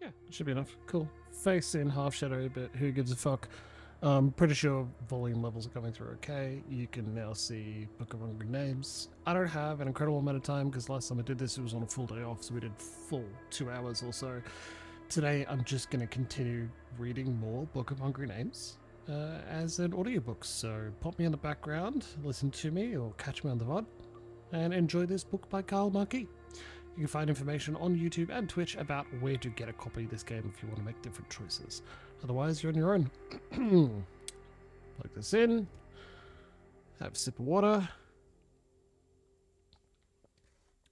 Yeah, should be enough. Cool. Face in half shadow, but who gives a fuck? Pretty sure volume levels are coming through okay. You can now see Book of Hungry Names. I don't have an incredible amount of time because last time I did this it was on a full day off, so we did full 2 hours or so. Today I'm just going to continue reading more Book of Hungry Names as an audiobook. So pop me in the background, listen to me or catch me on the VOD, and enjoy this book by Marquis. You can find information on YouTube and Twitch about where to get a copy of this game if you want to make different choices. Otherwise, you're on your own. Plug this in. Have a sip of water.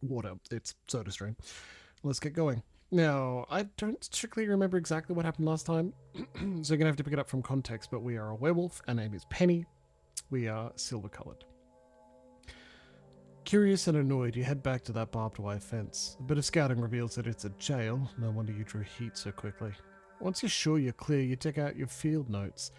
Water. It's SodaStream. Let's get going. Now, I don't strictly remember exactly what happened last time, so you're going to have to pick it up from context, but we are a werewolf. Our name is Penny. We are silver-coloured. Curious and annoyed, you head back to that barbed wire fence. A bit of scouting reveals that it's a jail. No wonder you drew heat so quickly. Once you're sure you're clear, you take out your field notes.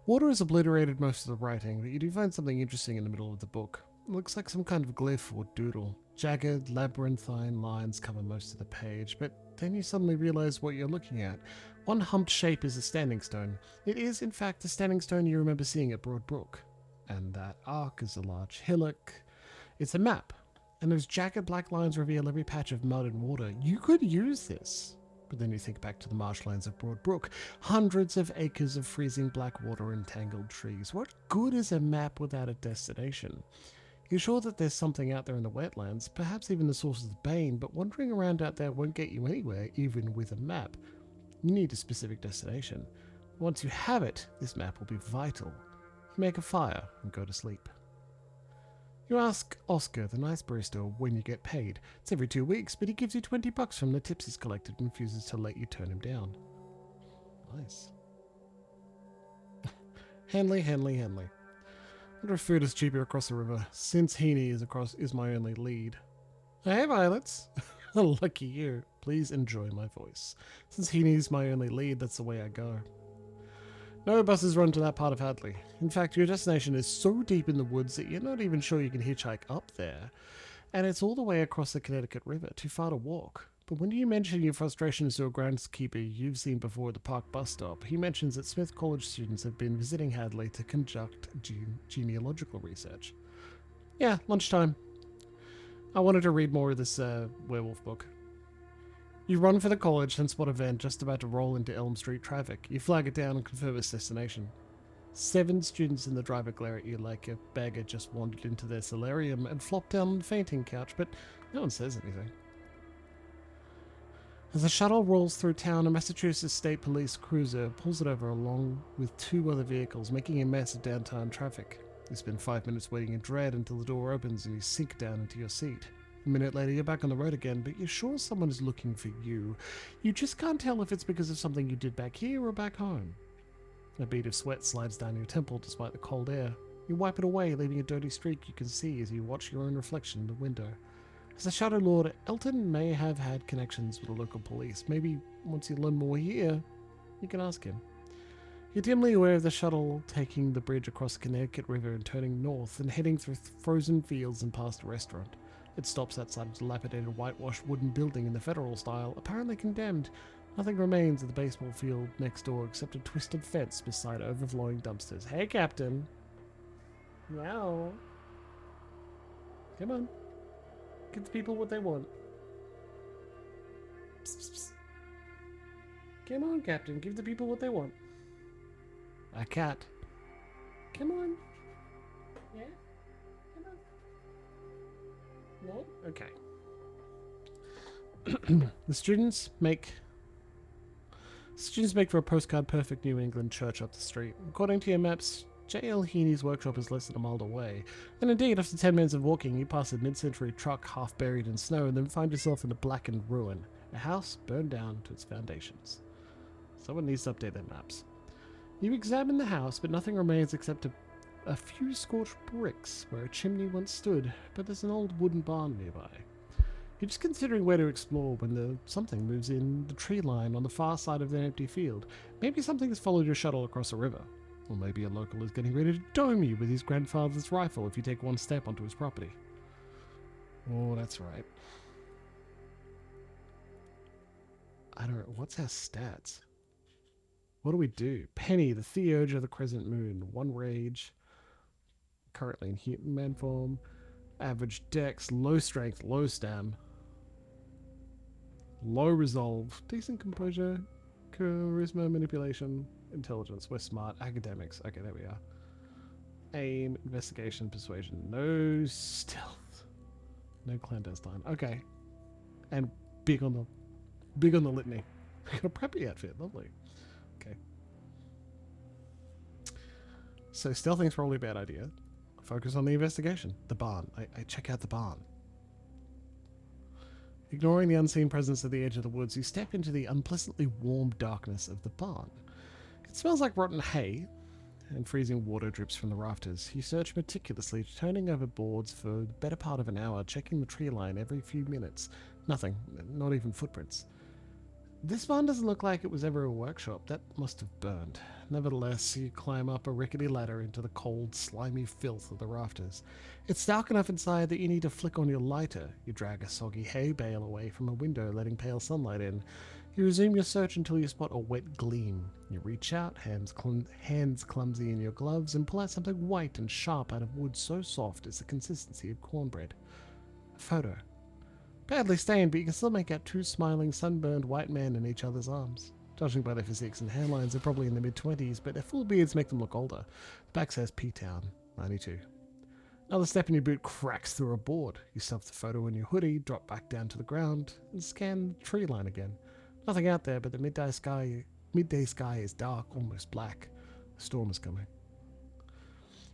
Water has obliterated most of the writing, but you do find something interesting in the middle of the book. It looks like some kind of glyph or doodle. Jagged, labyrinthine lines cover most of the page, but then you suddenly realize what you're looking at. One humped shape is a standing stone. It is, in fact, the standing stone you remember seeing at Brook. And that arc is a large hillock. It's a map, and those jagged black lines reveal every patch of mud and water. You could use this. But then you think back to the marshlands of Brook. Hundreds of acres of freezing black water and tangled trees. What good is a map without a destination? You're sure that there's something out there in the wetlands, perhaps even the source of the bane, but wandering around out there won't get you anywhere, even with a map. You need a specific destination. Once you have it, this map will be vital. You make a fire and go to sleep. You ask Oscar, the nice barista, when you get paid. It's every 2 weeks, but he gives you $20 from the tips he's collected and refuses to let you turn him down. Nice. Henley. Wonder if food is cheaper across the river, since Heaney is my only lead. Hey, Violets. Lucky you. Please enjoy my voice. Since Heaney's my only lead, that's the way I go. No buses run to that part of Hadley. In fact, your destination is so deep in the woods that you're not even sure you can hitchhike up there. And it's all the way across the Connecticut River, too far to walk. But when you mention your frustrations to a groundskeeper you've seen before at the park bus stop, he mentions that Smith College students have been visiting Hadley to conduct genealogical research. Yeah, lunchtime. I wanted to read more of this werewolf book. You run for the college and spot a van just about to roll into Elm Street traffic. You flag it down and confirm its destination. 7 students in the driver glare at you like a beggar just wandered into their solarium and flopped down on the fainting couch, but no one says anything. As the shuttle rolls through town, a Massachusetts State Police cruiser pulls it over along with 2 other vehicles, making a mess of downtown traffic. You spend 5 minutes waiting in dread until the door opens and you sink down into your seat. A minute later, you're back on the road again, but you're sure someone is looking for you. You just can't tell if it's because of something you did back here or back home. A bead of sweat slides down your temple despite the cold air. You wipe it away, leaving a dirty streak you can see as you watch your own reflection in the window. As a Shadow Lord, Elton may have had connections with the local police. Maybe once you learn more here, you can ask him. You're dimly aware of the shuttle taking the bridge across the Connecticut River and turning north and heading through frozen fields and past a restaurant. It stops outside a dilapidated whitewashed wooden building in the federal style, apparently condemned. Nothing remains of the baseball field next door except a twisted fence beside overflowing dumpsters. Hey, Captain. Meow. Come on. Give the people what they want. Psst, psst, psst. Come on, Captain. Give the people what they want. A cat. Come on. Yeah? Come on. No? Okay. The students make for a postcard perfect New England church up the street. According to your maps, J.L. Heaney's workshop is less than a mile away. And indeed, after 10 minutes of walking, you pass a mid-century truck half buried in snow and then find yourself in a blackened ruin. A house burned down to its foundations. Someone needs to update their maps. You examine the house, but nothing remains except a few scorched bricks where a chimney once stood, but there's an old wooden barn nearby. You're just considering where to explore when something moves in the tree line on the far side of the empty field. Maybe something has followed your shuttle across a river. Or maybe a local is getting ready to dome you with his grandfather's rifle if you take one step onto his property. Oh, that's right. I don't know. What's our stats? What do we do? Penny, the Theurge of the Crescent Moon. 1 rage. Currently in human man form. Average dex. Low strength. Low stam. Low resolve. Decent composure. Charisma, manipulation. Intelligence. We're smart. Academics. Okay, there we are. Aim. Investigation. Persuasion. No stealth. No clandestine. Okay. And big on the litany. Got a preppy outfit. Lovely. Okay. So stealthing's probably a bad idea. Focus on the investigation. The barn. I check out the barn. Ignoring the unseen presence at the edge of the woods, you step into the unpleasantly warm darkness of the barn. It smells like rotten hay, and freezing water drips from the rafters. You search meticulously, turning over boards for the better part of an hour, checking the tree line every few minutes. Nothing. Not even footprints. This barn doesn't look like it was ever a workshop. That must have burned. Nevertheless, you climb up a rickety ladder into the cold, slimy filth of the rafters. It's dark enough inside that you need to flick on your lighter. You drag a soggy hay bale away from a window, letting pale sunlight in. You resume your search until you spot a wet gleam. You reach out, hands clumsy in your gloves, and pull out something white and sharp out of wood so soft it's the consistency of cornbread. A photo. Badly stained, but you can still make out 2 smiling, sunburned white men in each other's arms. Judging by their physiques and hairlines, they're probably in their mid-20s, but their full beards make them look older. The back says P-Town, 92. Another step in your boot cracks through a board. You stuff the photo in your hoodie, drop back down to the ground, and scan the tree line again. Nothing out there, but the midday sky is dark, almost black. A storm is coming.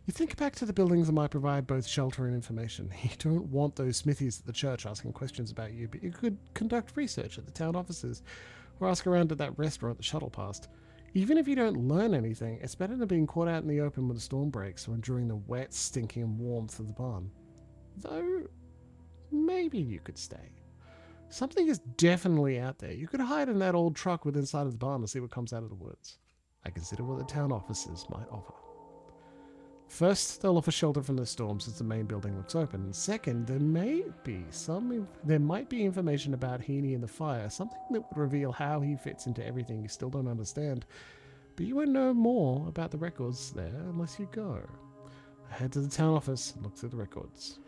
You think back to the buildings that might provide both shelter and information. You don't want those smithies at the church asking questions about you, but you could conduct research at the town offices or ask around at that restaurant the shuttle passed. Even if you don't learn anything, it's better than being caught out in the open when the storm breaks or enduring the wet, stinking warmth of the barn. Though, maybe you could stay. Something is definitely out there. You could hide in that old truck within sight of the barn and see what comes out of the woods. I consider what the town offices might offer. First, they'll offer shelter from the storm since the main building looks open. And second, there might be information about Heaney and the fire, something that would reveal how he fits into everything you still don't understand. But you won't know more about the records there unless you go. Head to the town office and look through the records.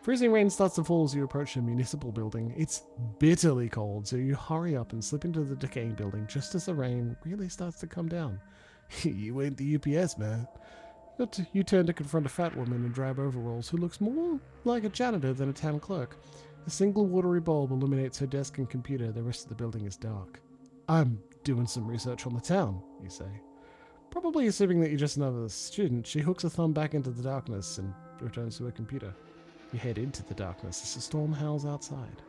Freezing rain starts to fall as you approach the municipal building. It's bitterly cold, so you hurry up and slip into the decaying building just as the rain really starts to come down. You ain't the UPS, man. You turn to confront a fat woman in drab overalls who looks more like a janitor than a town clerk. A single watery bulb illuminates her desk and computer. The rest of the building is dark. I'm doing some research on the town, you say. Probably assuming that you're just another student, she hooks a thumb back into the darkness and returns to her computer. You head into the darkness as the storm howls outside.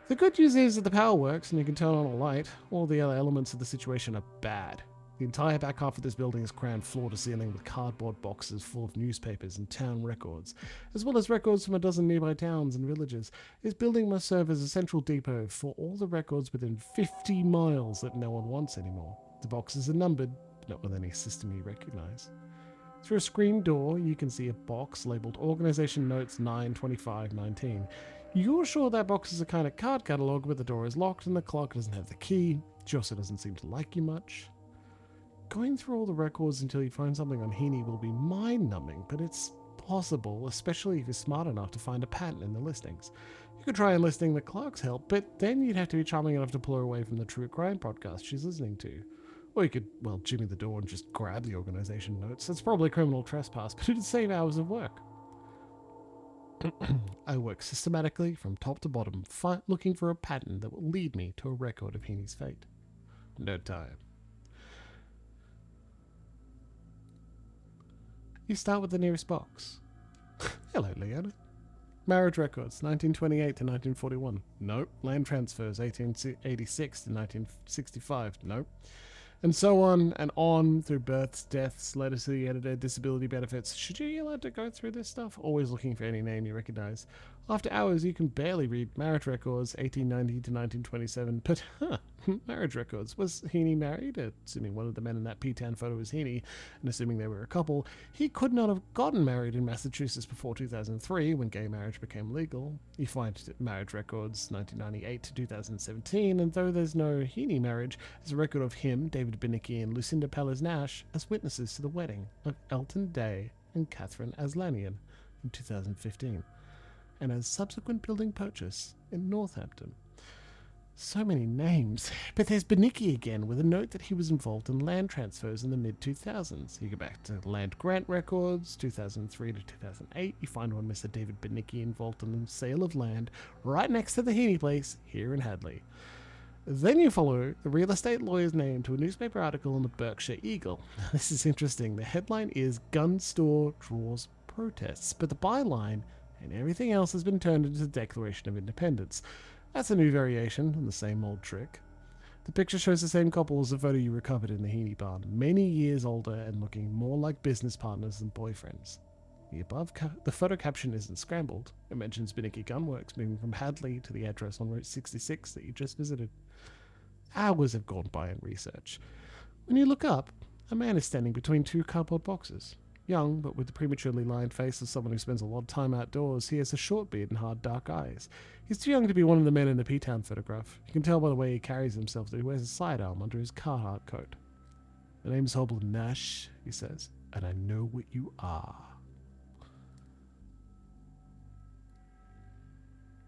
The good news is that the power works and you can turn on a light. All the other elements of the situation are bad. The entire back half of this building is crammed floor to ceiling with cardboard boxes full of newspapers and town records, as well as records from a dozen nearby towns and villages. This building must serve as a central depot for all the records within 50 miles that no one wants anymore. The boxes are numbered, but not with any system you recognize. Through a screen door, you can see a box labeled Organization Notes 92519. You're sure that box is a kind of card catalog, but the door is locked and the clock doesn't have the key. She also doesn't seem to like you much. Going through all the records until you find something on Heaney will be mind-numbing, but it's possible, especially if you're smart enough to find a pattern in the listings. You could try enlisting the clerk's help, but then you'd have to be charming enough to pull her away from the true crime podcast she's listening to. Or you could, jimmy the door and just grab the organization notes. It's probably criminal trespass, but it'd save hours of work. I work systematically from top to bottom, looking for a pattern that will lead me to a record of Heaney's fate. No time. You start with the nearest box. Hello, Leona. Marriage records, 1928 to 1941. Nope. Land transfers, 1886 to 1965. Nope. And so on through births, deaths, letters to the editor, disability benefits. Should you be allowed to go through this stuff? Always looking for any name you recognize. After hours, you can barely read marriage records, 1890 to 1927. But, marriage records. Was Heaney married? Assuming one of the men in that P-Town photo was Heaney, and assuming they were a couple, he could not have gotten married in Massachusetts before 2003, when gay marriage became legal. You find marriage records 1998 to 2017, and though there's no Heaney marriage, there's a record of him, David Binicki, and Lucinda Pellis Nash as witnesses to the wedding of Elton Day and Catherine Aslanian in 2015, and as subsequent building purchase in Northampton. So many names. But there's Binicki again, with a note that he was involved in land transfers in the mid-2000s. You go back to land grant records, 2003 to 2008. You find one Mr. David Binicki involved in the sale of land right next to the Heaney place here in Hadley. Then you follow the real estate lawyer's name to a newspaper article in the Berkshire Eagle. This is interesting. The headline is "Gun Store Draws Protests," but the byline and everything else has been turned into the Declaration of Independence. That's a new variation on the same old trick. The picture shows the same couple as the photo you recovered in the Heaney barn, many years older and looking more like business partners than boyfriends. The photo caption isn't scrambled. It mentions Binicki Gunworks moving from Hadley to the address on Route 66 that you just visited. Hours have gone by in research. When you look up, a man is standing between two cardboard boxes. Young, but with the prematurely lined face of someone who spends a lot of time outdoors, he has a short beard and hard dark eyes. He's too young to be one of the men in the P-Town photograph. You can tell by the way he carries himself that he wears a sidearm under his Carhartt coat. "My name's Hobble Nash," he says, "and I know what you are."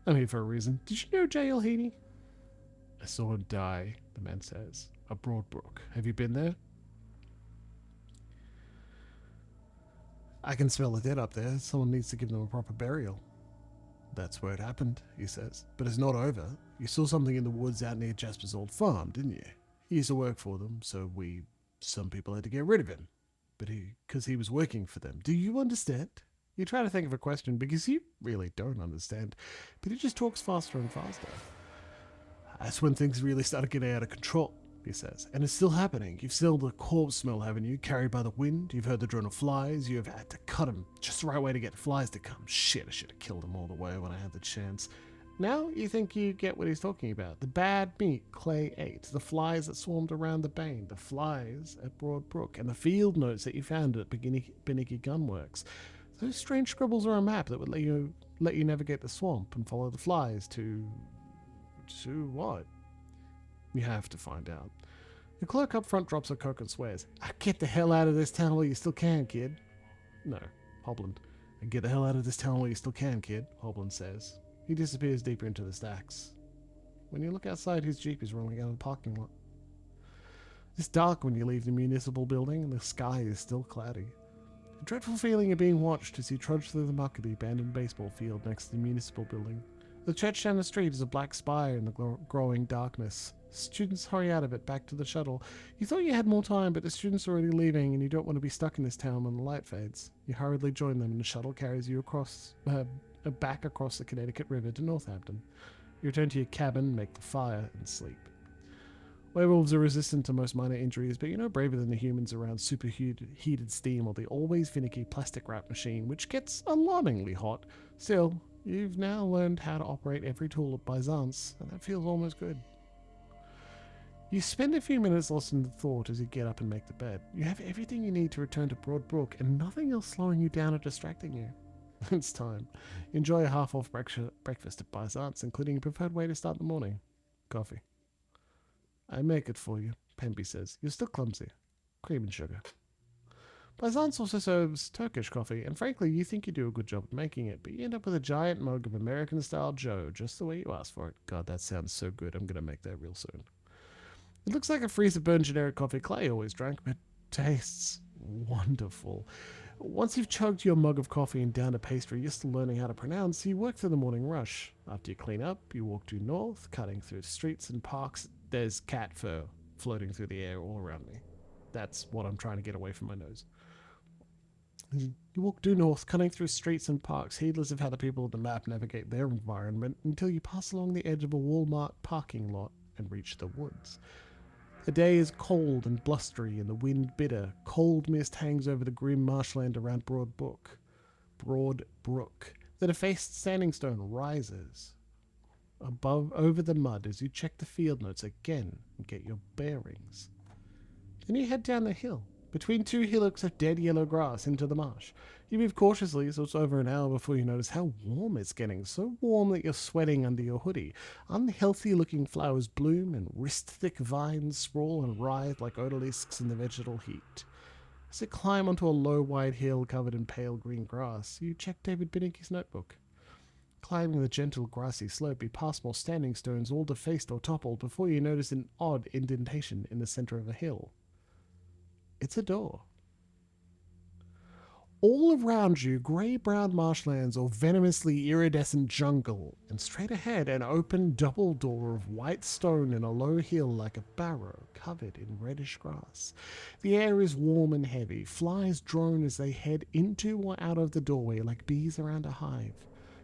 "I'm here for a reason. Did you know J.L. Heaney?" "I saw him die," the man says. "At Brook. Have you been there?" "I can smell the dead up there. Someone needs to give them a proper burial." "That's where it happened," he says. "But it's not over. You saw something in the woods out near Jasper's old farm, didn't you? He used to work for them, so some people had to get rid of him. Because he was working for them. Do you understand?" You try to think of a question because you really don't understand, but he just talks faster and faster. "That's when things really started getting out of control," he says. "And it's still happening. You've still the corpse smell, haven't you? Carried by the wind. You've heard the drone of flies. You have had to cut them just the right way to get the flies to come. Shit, I should have killed them all the way when I had the chance." Now you think you get what he's talking about. The bad meat Clay ate, the flies that swarmed around the Bane, the flies at Brook, and the field notes that you found at Binicki Gunworks. Those strange scribbles are a map that would let you navigate the swamp and follow the flies to what? You have to find out. The clerk up front drops a Coke and swears, "Get the hell out of this town while you still can, kid." "No, Hobland." "Get the hell out of this town while you still can, kid," Hobland says. He disappears deeper into the stacks. When you look outside, his Jeep is rolling out of the parking lot. It's dark when you leave the municipal building, and the sky is still cloudy. A dreadful feeling of being watched as you trudge through the muck of the abandoned baseball field next to the municipal building. The church down the street is a black spire in the growing darkness. Students hurry out of it back to the shuttle. You thought you had more time, but the students are already leaving and you don't want to be stuck in this town when the light fades. You hurriedly join them and the shuttle carries you back across the Connecticut River to Northampton. You return to your cabin, make the fire, and sleep. Werewolves are resistant to most minor injuries, but you're no braver than the humans around superheated steam or the always finicky plastic wrap machine, which gets alarmingly hot. Still, you've now learned how to operate every tool at Byzance, and that feels almost good. You spend a few minutes lost in thought as you get up and make the bed. You have everything you need to return to Brook, and nothing else slowing you down or distracting you. It's time. Enjoy a half-off breakfast at Byzance, including a preferred way to start the morning. Coffee. "I make it for you," Pemby says. "You're still clumsy. Cream and sugar." Byzance also serves Turkish coffee, and frankly, you think you do a good job at making it, but you end up with a giant mug of American-style Joe, just the way you asked for it. God, that sounds so good. I'm going to make that real soon. It looks like a freezer-burned generic coffee Clay always drank, but tastes wonderful. Once you've chugged your mug of coffee and down a pastry you're still learning how to pronounce, you work through the morning rush. After you clean up, you walk due north, cutting through streets and parks. There's cat fur floating through the air all around me. That's what I'm trying to get away from my nose. You walk due north, cutting through streets and parks, heedless of how the people on the map navigate their environment, until you pass along the edge of a Walmart parking lot and reach the woods. The day is cold and blustery and the wind bitter. Cold mist hangs over the grim marshland around Broad Brook. The defaced standing stone rises. above over the mud as you check the field notes again and get your bearings. Then you head down the hill, between two hillocks of dead yellow grass into the marsh. You move cautiously, so it's over an hour before you notice how warm it's getting, so warm that you're sweating under your hoodie. Unhealthy-looking flowers bloom, and wrist-thick vines sprawl and writhe like odalisks in the vegetal heat. As you climb onto a low, wide hill covered in pale green grass, you check David Binnicky's notebook. Climbing the gentle, grassy slope, you pass more standing stones, all defaced or toppled, before you notice an odd indentation in the center of a hill. It's a door. All around you, grey-brown marshlands or venomously iridescent jungle, and straight ahead, an open double door of white stone in a low hill like a barrow covered in reddish grass. The air is warm and heavy. Flies drone as they head into or out of the doorway like bees around a hive.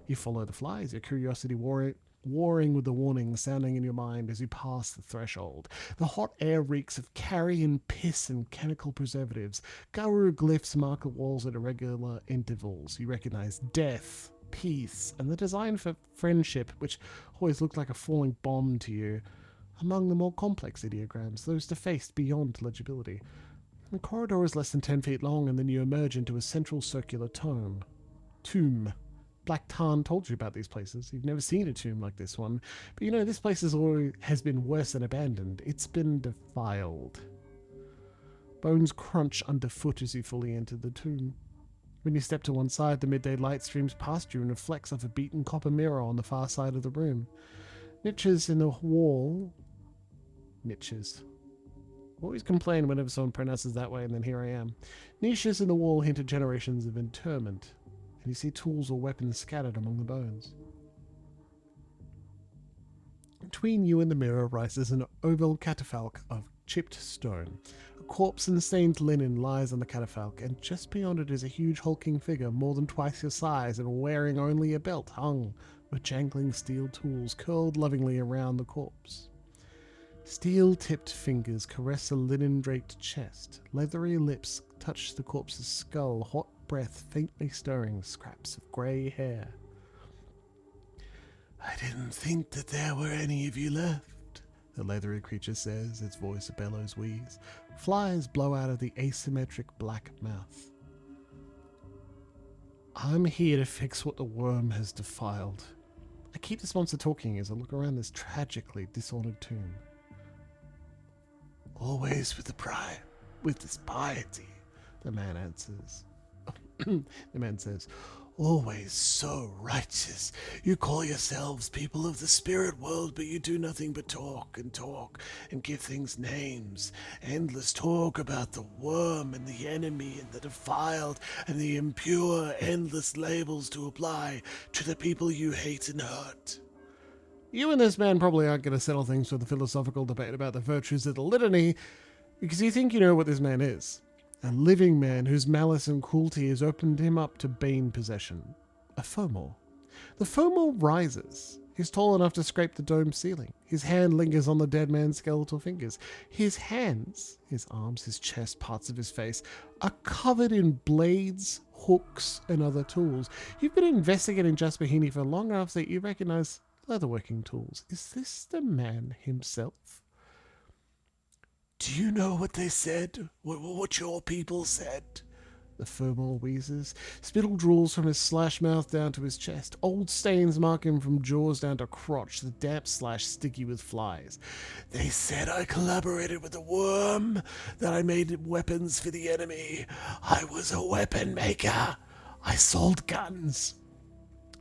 You follow the flies, your curiosity warring with the warning sounding in your mind as you pass the threshold. The hot air reeks of carrion piss and chemical preservatives. Guru glyphs mark the walls at irregular intervals. You recognize death, peace, and the design for friendship, which always looked like a falling bomb to you. Among the more complex ideograms, those defaced beyond legibility. The corridor is less than 10 feet long, and then you emerge into a central circular tomb. Black Tarn told you about these places. You've never seen a tomb like this one. But this place has been worse than abandoned. It's been defiled. Bones crunch underfoot as you fully enter the tomb. When you step to one side, the midday light streams past you and reflects off a beaten copper mirror on the far side of the room. Niches in the wall... Niches. Always complain whenever someone pronounces that way, and then here I am. Niches in the wall hint at generations of interment. And you see tools or weapons scattered among the bones. Between you and the mirror rises an oval catafalque of chipped stone. A corpse in stained linen lies on the catafalque, and just beyond it is a huge hulking figure more than twice your size and wearing only a belt hung with jangling steel tools curled lovingly around the corpse. Steel-tipped fingers caress a linen-draped chest. Leathery lips touch the corpse's skull, hot breath faintly stirring scraps of grey hair. "I didn't think that there were any of you left," the leathery creature says, its voice a bellows wheeze. Flies blow out of the asymmetric black mouth. "I'm here to fix what the Wyrm has defiled." I keep this monster talking as I look around this tragically disordered tomb. "Always with this piety," the man answers. The man says, "Always so righteous. You call yourselves people of the spirit world, but you do nothing but talk and give things names. Endless talk about the Wyrm and the enemy and the defiled and the impure, endless labels to apply to the people you hate and hurt." You and this man probably aren't going to settle things with a philosophical debate about the virtues of the litany, because you think you know what this man is. A living man whose malice and cruelty has opened him up to bane possession. A Fomor. The Fomor rises. He's tall enough to scrape the dome ceiling. His hand lingers on the dead man's skeletal fingers. His hands, his arms, his chest, parts of his face, are covered in blades, hooks, and other tools. You've been investigating Jasper Heaney for long enough that you recognize leatherworking tools. Is this the man himself? "Do you know what they said? What your people said?" The Fomor wheezes. Spittle drools from his slash mouth down to his chest. Old stains mark him from jaws down to crotch, the damp slash sticky with flies. "They said I collaborated with the Wyrm, that I made weapons for the enemy. I was a weapon maker. I sold guns.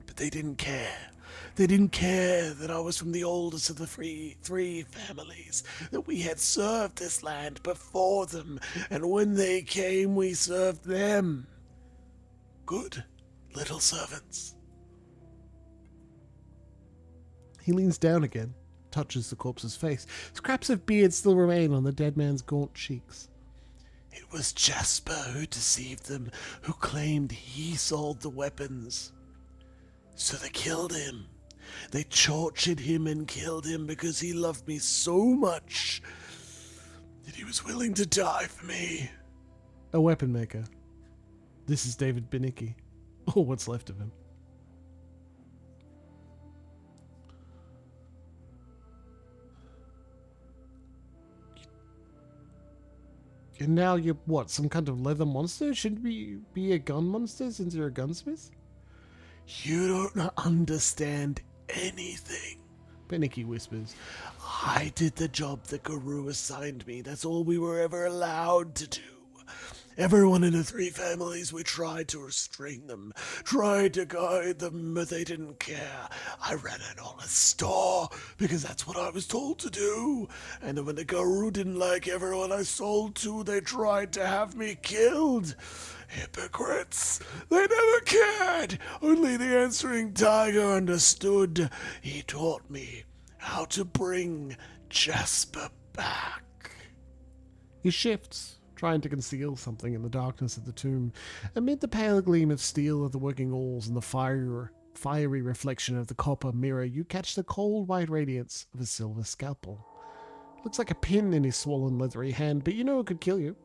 But they didn't care. They didn't care that I was from the oldest of the three families, that we had served this land before them, and when they came, we served them. Good little servants." He leans down again, touches the corpse's face. Scraps of beard still remain on the dead man's gaunt cheeks. "It was Jasper who deceived them, who claimed he sold the weapons. So they killed him. They tortured him and killed him because he loved me so much that he was willing to die for me." A weapon maker. This is David Binnicky, or what's left of him. And now you're what, some kind of leather monster? Shouldn't we be a gun monster since you're a gunsmith? You don't understand anything. Beniki whispers. I did the job the Guru assigned me. That's all we were ever allowed to do. Everyone in the three families, we tried to restrain them, tried to guide them, but they didn't care. I ran an honest store because that's what I was told to do. And then when the Guru didn't like everyone I sold to, they tried to have me killed. Hypocrites! They never cared! Only the answering tiger understood. He taught me how to bring Jasper back. He shifts, trying to conceal something in the darkness of the tomb. Amid the pale gleam of steel of the working oars and the fiery reflection of the copper mirror, you catch the cold white radiance of a silver scalpel. Looks like a pin in his swollen leathery hand, but you know it could kill you.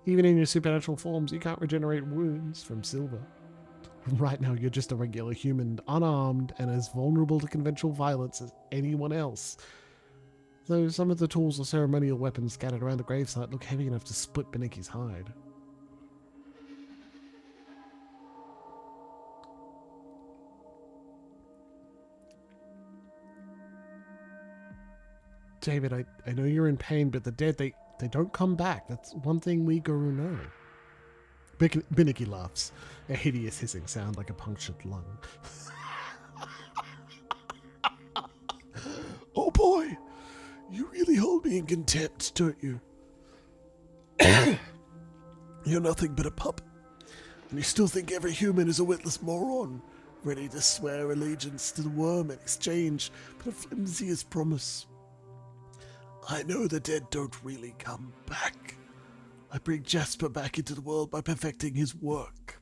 Even in your supernatural forms, you can't regenerate wounds from silver. Right now, you're just a regular human, unarmed and as vulnerable to conventional violence as anyone else. Though some of the tools or ceremonial weapons scattered around the gravesite look heavy enough to split Beniki's hide. David, I know you're in pain, but the dead, they don't come back. That's one thing we Guru know. Beniki laughs, a hideous hissing sound like a punctured lung. Oh boy, you really hold me in contempt, don't you? You're nothing but a pup, and you still think every human is a witless moron, ready to swear allegiance to the worm in exchange for the flimsiest promise. I know the dead don't really come back. I bring Jasper back into the world by perfecting his work.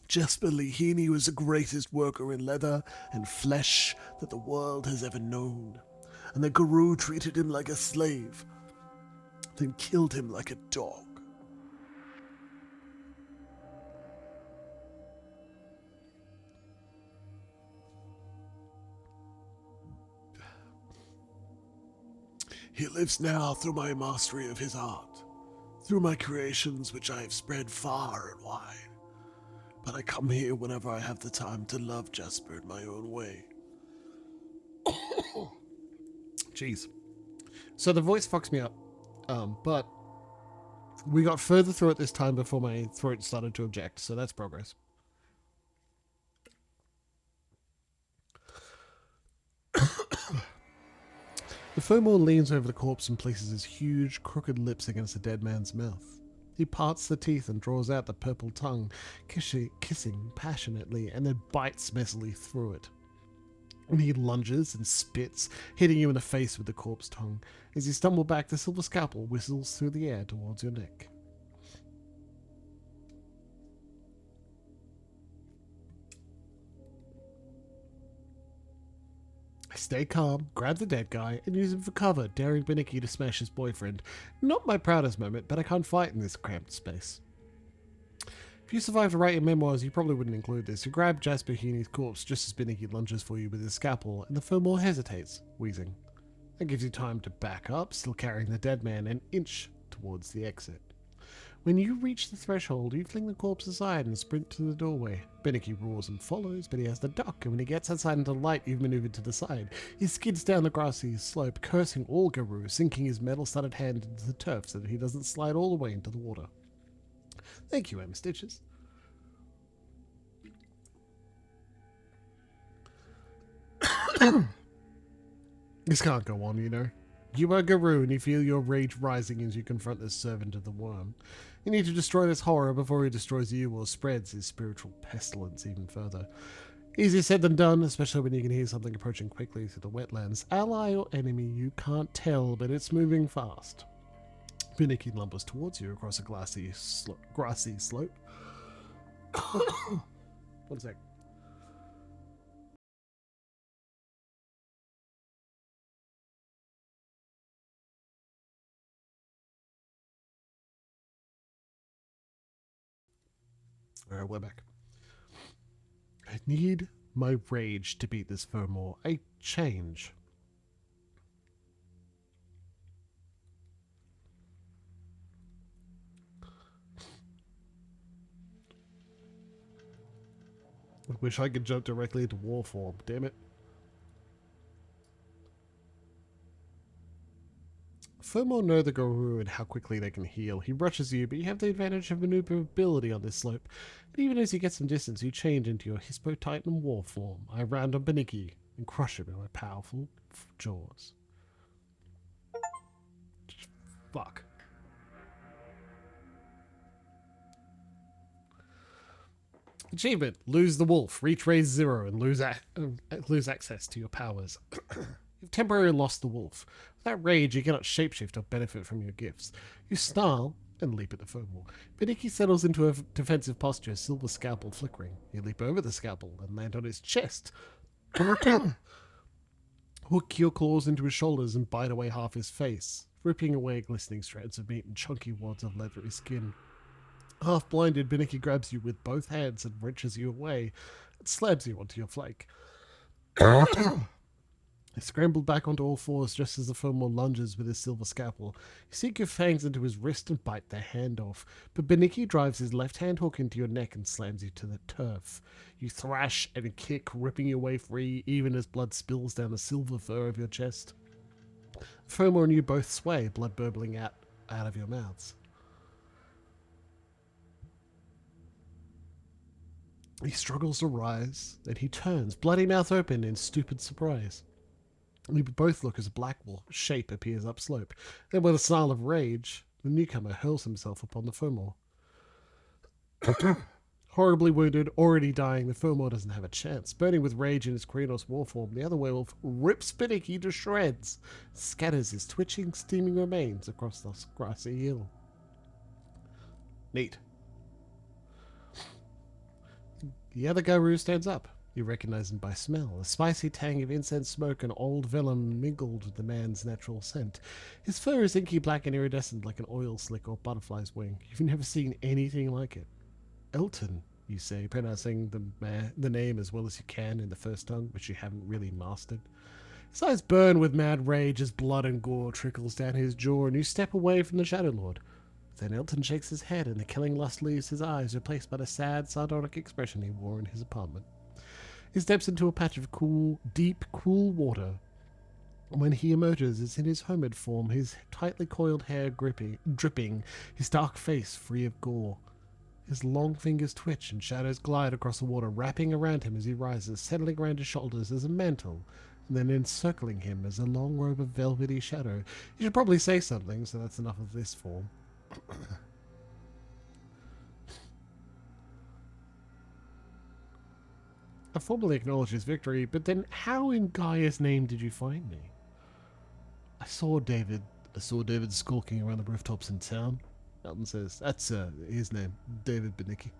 Jasper Lihini was the greatest worker in leather and flesh that the world has ever known, and the Guru treated him like a slave, then killed him like a dog. He lives now through my mastery of his art, through my creations which I have spread far and wide. But I come here whenever I have the time to love Jasper in my own way. Jeez. So the voice fucks me up, but we got further through it this time before my throat started to object, so that's progress. The Fomor leans over the corpse and places his huge, crooked lips against the dead man's mouth. He parts the teeth and draws out the purple tongue, kissing passionately, and then bites messily through it. And he lunges and spits, hitting you in the face with the corpse tongue. As you stumble back, the silver scalpel whistles through the air towards your neck. Stay calm, grab the dead guy, and use him for cover, daring Beniki to smash his boyfriend. Not my proudest moment, but I can't fight in this cramped space. If you survived to write your memoirs, you probably wouldn't include this. You grab Jasper Heaney's corpse just as Beniki lunges for you with his scalpel, and the Fomor hesitates, wheezing. That gives you time to back up, still carrying the dead man, and inch towards the exit. When you reach the threshold, you fling the corpse aside and sprint to the doorway. Beniki roars and follows, but he has to duck, and when he gets outside into the light, you've maneuvered to the side. He skids down the grassy slope, cursing all Guru, sinking his metal-studded hand into the turf so that he doesn't slide all the way into the water. Thank you, Emma Stitches. This can't go on, you know. You are Guru, and you feel your rage rising as you confront this servant of the worm. You need to destroy this horror before he destroys you or spreads his spiritual pestilence even further. Easier said than done, especially when you can hear something approaching quickly through the wetlands. Ally or enemy, you can't tell, but it's moving fast. Beniki lumbers towards you across a grassy slope. One sec. Alright, we're back. I need my rage to beat this Fomor. A change. I wish I could jump directly into war form, damn it. Furmore know the Guru and how quickly they can heal. He rushes you, but you have the advantage of maneuverability on this slope. But even as you get some distance, you change into your Hispo Titan war form. I round on Beniki and crush him with my powerful jaws. Fuck. Achievement: lose the wolf, reach raise 0, and lose access to your powers. You've temporarily lost the wolf. Without rage, you cannot shapeshift or benefit from your gifts. You snarl and leap at the Furmore. Beniki settles into a defensive posture, silver scalpel flickering. You leap over the scalpel and land on his chest. Hook your claws into his shoulders and bite away half his face, ripping away glistening strands of meat and chunky wads of leathery skin. Half blinded, Beniki grabs you with both hands and wrenches you away and slams you onto your flank. He scrambled back onto all fours just as the Furmore lunges with his silver scalpel. You sink your fangs into his wrist and bite their hand off, but Beniki drives his left hand hook into your neck and slams you to the turf. You thrash and kick, ripping your way free even as blood spills down the silver fur of your chest. Furmore and you both sway, blood burbling out of your mouths. He struggles to rise, then he turns, bloody mouth open in stupid surprise. We both look as a black wolf shape appears upslope. Then with a snarl of rage, the newcomer hurls himself upon the Furmore. Horribly wounded, already dying, the Furmore doesn't have a chance. Burning with rage in his Krenos war form, the other werewolf rips Beniki to shreds, scatters his twitching, steaming remains across the grassy hill. Neat. The other Guru stands up. You recognize him by smell. A spicy tang of incense smoke and old vellum mingled with the man's natural scent. His fur is inky black and iridescent like an oil slick or butterfly's wing. You've never seen anything like it. Elton, you say, pronouncing the name as well as you can in the first tongue, which you haven't really mastered. His eyes burn with mad rage as blood and gore trickles down his jaw, and you step away from the Shadow Lord. Then Elton shakes his head, and the killing lust leaves his eyes, replaced by the sad, sardonic expression he wore in his apartment. He steps into a patch of cool, deep, cool water. When he emerges, it's in his homid form, his tightly coiled hair dripping, his dark face free of gore. His long fingers twitch and shadows glide across the water, wrapping around him as he rises, settling around his shoulders as a mantle, and then encircling him as a long robe of velvety shadow. You should probably say something, so that's enough of this form. I formally acknowledge his victory, but then how in Gaia's name did you find me? I saw David skulking around the rooftops in town. Elton says, that's his name, David Beniki.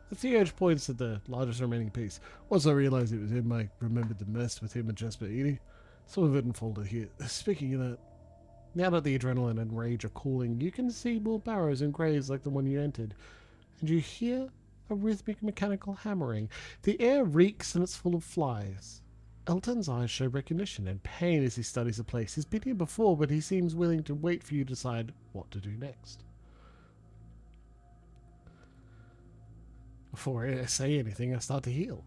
The Theurge points at the largest remaining piece. Once I realized it was him, I remembered the mess with him and Jasper Edie. Some of it unfolded here. Speaking of that, now that the adrenaline and rage are cooling, you can see more barrows and graves like the one you entered. And you hear a rhythmic mechanical hammering. The air reeks and it's full of flies. Elton's eyes show recognition and pain as he studies the place. He's been here before, but he seems willing to wait for you to decide what to do next. Before I say anything, I start to heal.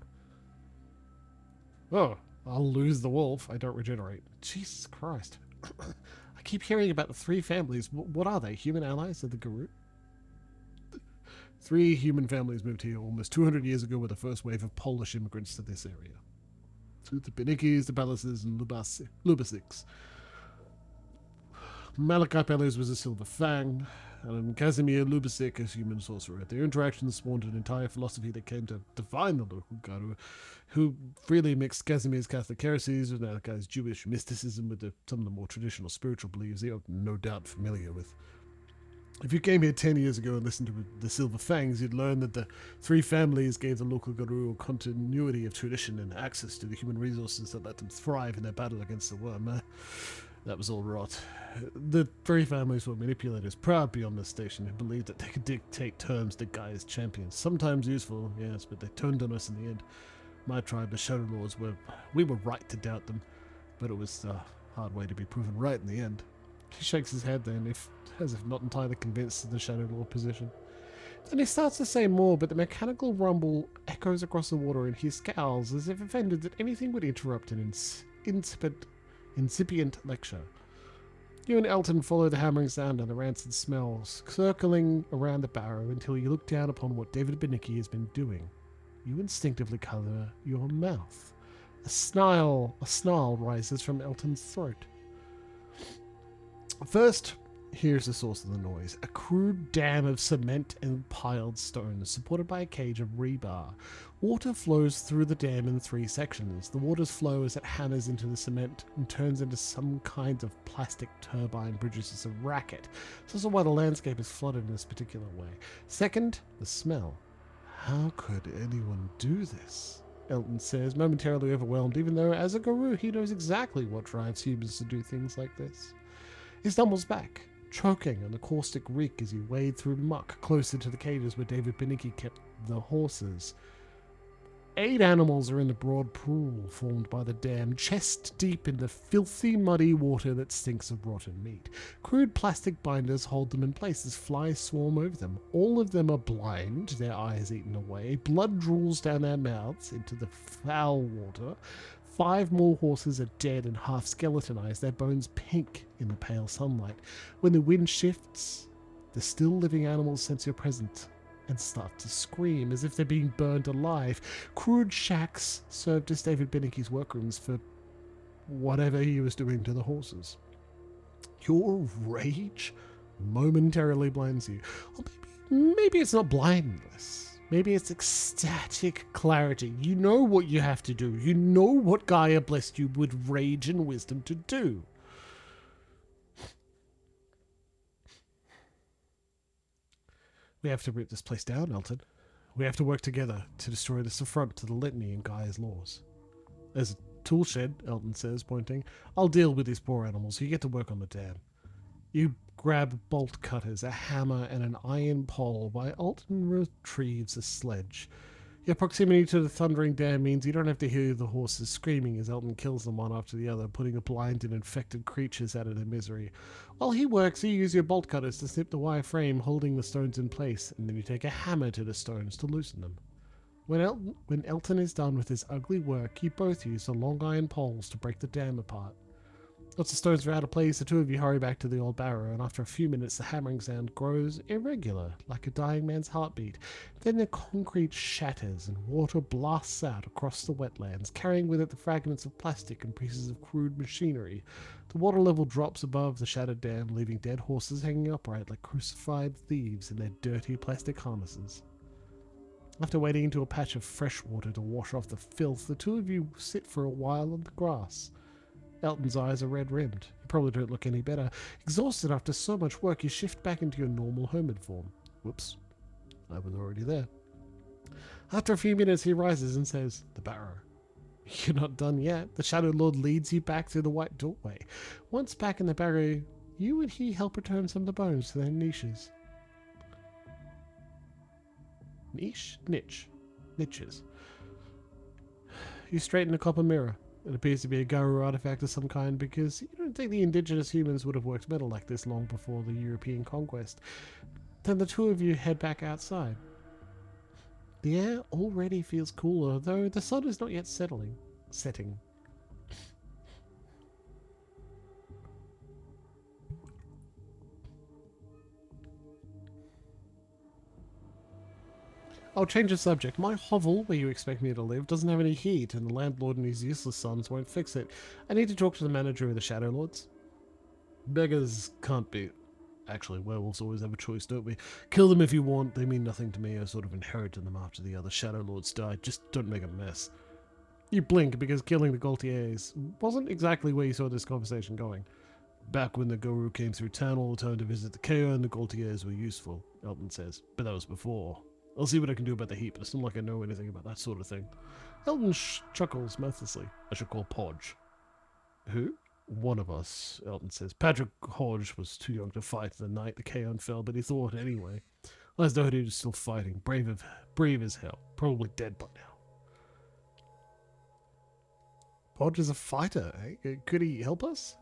Oh, I'll lose the wolf. I don't regenerate. Jesus Christ. I keep hearing about the three families. What are they? Human allies of the Guru? 3 human families moved here almost 200 years ago with the first wave of Polish immigrants to this area. The Benikis, the Palaces, and Lubasics. Malachi Pellers was a Silver Fang, and Casimir Lubasic is human sorcerer. Their interactions spawned an entire philosophy that came to define the local Guru, who freely mixed Casimir's Catholic heresies with Malachi's Jewish mysticism with some of the more traditional spiritual beliefs they are no doubt familiar with. If you came here 10 years ago and listened to the Silver Fangs, you'd learn that the 3 families gave the local Guru continuity of tradition and access to the human resources that let them thrive in their battle against the Wyrm. That was all rot. The 3 families were manipulators, proud beyond the station, who believed that they could dictate terms to Gaia's champions. Sometimes useful, yes, but they turned on us in the end. My tribe, the Shadow Lords, we were right to doubt them, but it was a hard way to be proven right in the end. He shakes his head then, as if not entirely convinced of the Shadow Lord position. Then he starts to say more, but the mechanical rumble echoes across the water and he scowls as if offended that anything would interrupt an incipient lecture. You and Elton follow the hammering sound and the rancid smells, circling around the barrow until you look down upon what David Benicki has been doing. You instinctively cover your mouth. A snarl rises from Elton's throat. First, here's the source of the noise. A crude dam of cement and piled stones, supported by a cage of rebar. Water flows through the dam in 3 sections. The water's flow as it hammers into the cement and turns into some kind of plastic turbine, produces a racket. It's also why the landscape is flooded in this particular way. Second, the smell. How could anyone do this? Elton says, momentarily overwhelmed, even though as a guru he knows exactly what drives humans to do things like this. He stumbles back, choking on the caustic reek as he wade through muck closer to the cages where David Benicki kept the horses. 8 animals are in the broad pool formed by the dam, chest deep in the filthy, muddy water that stinks of rotten meat. Crude plastic binders hold them in place as flies swarm over them. All of them are blind, their eyes eaten away. Blood drools down their mouths into the foul water. 5 more horses are dead and half skeletonized, their bones pink in the pale sunlight. When the wind shifts, the still living animals sense your presence and start to scream as if they're being burned alive. Crude shacks served as David Benicki's workrooms for whatever he was doing to the horses. Your rage momentarily blinds you. Or maybe it's not blindness. Maybe it's ecstatic clarity. You know what you have to do. You know what Gaia blessed you with rage and wisdom to do. We have to rip this place down, Elton. We have to work together to destroy this affront to the litany and Gaia's laws. There's a tool shed, Elton says, pointing. I'll deal with these poor animals. You get to work on the dam. You grab bolt cutters, a hammer, and an iron pole while Elton retrieves a sledge. Your proximity to the thundering dam means you don't have to hear the horses screaming as Elton kills them one after the other, putting a blind and infected creatures out of their misery. While he works, you use your bolt cutters to snip the wire frame holding the stones in place, and then you take a hammer to the stones to loosen them. When Elton is done with his ugly work, you both use the long iron poles to break the dam apart. Once the stones are out of place, the two of you hurry back to the old barrow, and after a few minutes the hammering sound grows irregular, like a dying man's heartbeat. Then the concrete shatters and water blasts out across the wetlands, carrying with it the fragments of plastic and pieces of crude machinery. The water level drops above the shattered dam, leaving dead horses hanging upright like crucified thieves in their dirty plastic harnesses. After wading into a patch of fresh water to wash off the filth, the two of you sit for a while on the grass. Elton's eyes are red-rimmed. You probably don't look any better. Exhausted after so much work, you shift back into your normal hermit form. Whoops. I was already there. After a few minutes, he rises and says, "The barrow." You're not done yet. The Shadow Lord leads you back through the white doorway. Once back in the barrow, you and he help return some of the bones to their niches. Niches. You straighten a copper mirror. It appears to be a Garu artifact of some kind because you don't think the indigenous humans would have worked metal like this long before the European conquest. Then the two of you head back outside. The air already feels cooler, though the sun is not yet setting. I'll change the subject. My hovel, where you expect me to live, doesn't have any heat, and the landlord and his useless sons won't fix it. I need to talk to the manager of the Shadow Lords. Beggars can't be... Actually, werewolves always have a choice, don't we? Kill them if you want. They mean nothing to me. I sort of inherited them after the other Shadow Lords died. Just don't make a mess. You blink because killing the Gaultiers wasn't exactly where you saw this conversation going. Back when the Guru came through town all the time to visit the Chaos and the Gaultiers were useful, Elton says. But that was before. I'll see what I can do about the heat, but it's not like I know anything about that sort of thing. Elton chuckles mirthlessly. I should call Podge. Who? One of us, Elton says. Patrick Hodge was too young to fight the night the Kaon fell, but he thought anyway. Last I heard he was still fighting. Brave as hell. Probably dead by now. Podge is a fighter, eh? Could he help us?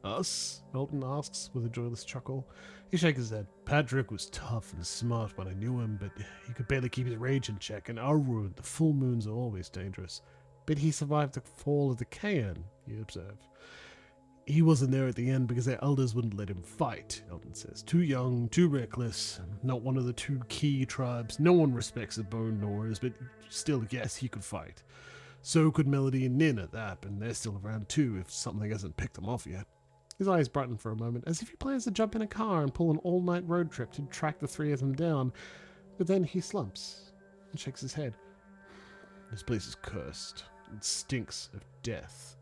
Us? Elton asks with a joyless chuckle. He shakes his head. Patrick was tough and smart when I knew him, but he could barely keep his rage in check, and our road, the full moons are always dangerous. But he survived the fall of the Kayan, you observe. He wasn't there at the end because their elders wouldn't let him fight, Elton says. Too young, too reckless, not one of the two key tribes. No one respects the Bone Gnawers, but still, yes, he could fight. So could Melody and Nin at that, and they're still around too if something hasn't picked them off yet. His eyes brighten for a moment, as if he plans to jump in a car and pull an all-night road trip to track the three of them down. But then he slumps and shakes his head. This place is cursed. It stinks of death.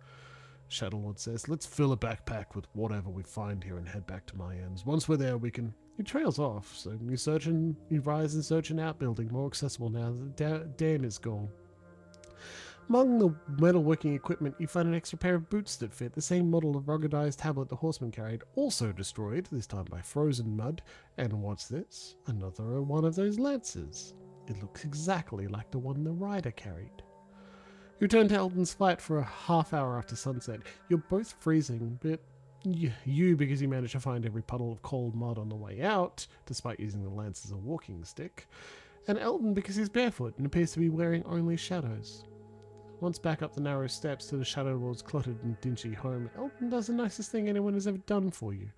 Shadowlord says, let's fill a backpack with whatever we find here and head back to my ends. Once we're there, we can... He trails off, so you rise and search an outbuilding, more accessible now that Dan is gone. Among the metalworking equipment, you find an extra pair of boots that fit, the same model of ruggedized tablet the horseman carried, also destroyed, this time by frozen mud. And what's this? Another one of those lances. It looks exactly like the one the rider carried. You return to Eldon's flight for a half hour after sunset. You're both freezing, but you because you managed to find every puddle of cold mud on the way out, despite using the lance as a walking stick, and Eldon because he's barefoot and appears to be wearing only shadows. Once back up the narrow steps to the Shadow Lord's cluttered and dingy home, Elton does the nicest thing anyone has ever done for you.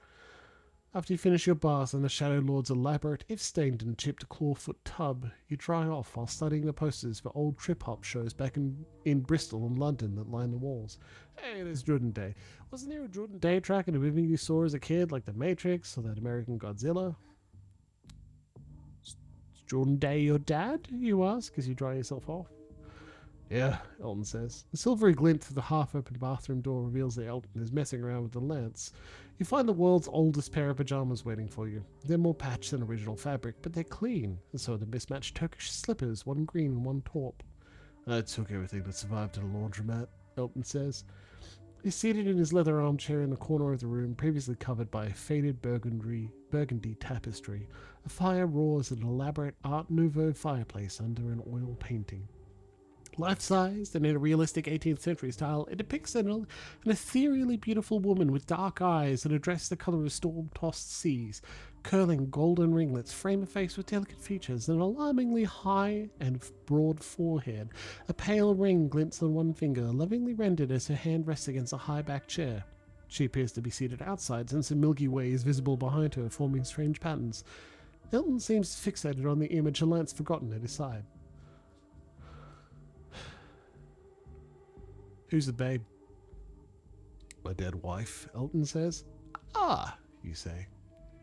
After you finish your bath in the Shadow Lord's elaborate, if stained and chipped clawfoot tub, you dry off while studying the posters for old trip-hop shows back in Bristol and London that line the walls. Hey, there's Jordan Day. Wasn't there a Jordan Day track in a movie you saw as a kid, like The Matrix or that American Godzilla? Is Jordan Day your dad, you ask as you dry yourself off. Yeah, Elton says. The silvery glint through the half-open bathroom door reveals that Elton is messing around with the lance. You find the world's oldest pair of pajamas waiting for you. They're more patched than original fabric, but they're clean, and so are the mismatched Turkish slippers, one green and one taupe. I took everything that survived at a laundromat, Elton says. He's seated in his leather armchair in the corner of the room, previously covered by a faded burgundy tapestry. A fire roars in an elaborate Art Nouveau fireplace under an oil painting. Life-sized and in a realistic 18th century style, it depicts an ethereally beautiful woman with dark eyes and a dress the colour of storm-tossed seas. Curling golden ringlets frame a face with delicate features, an alarmingly high and broad forehead. A pale ring glints on one finger, lovingly rendered as her hand rests against a high-backed chair. She appears to be seated outside, since a Milky Way is visible behind her, forming strange patterns. Elton seems fixated on the image, a lance forgotten at his side. Who's the babe? My dead wife, Elton says. Ah, you say.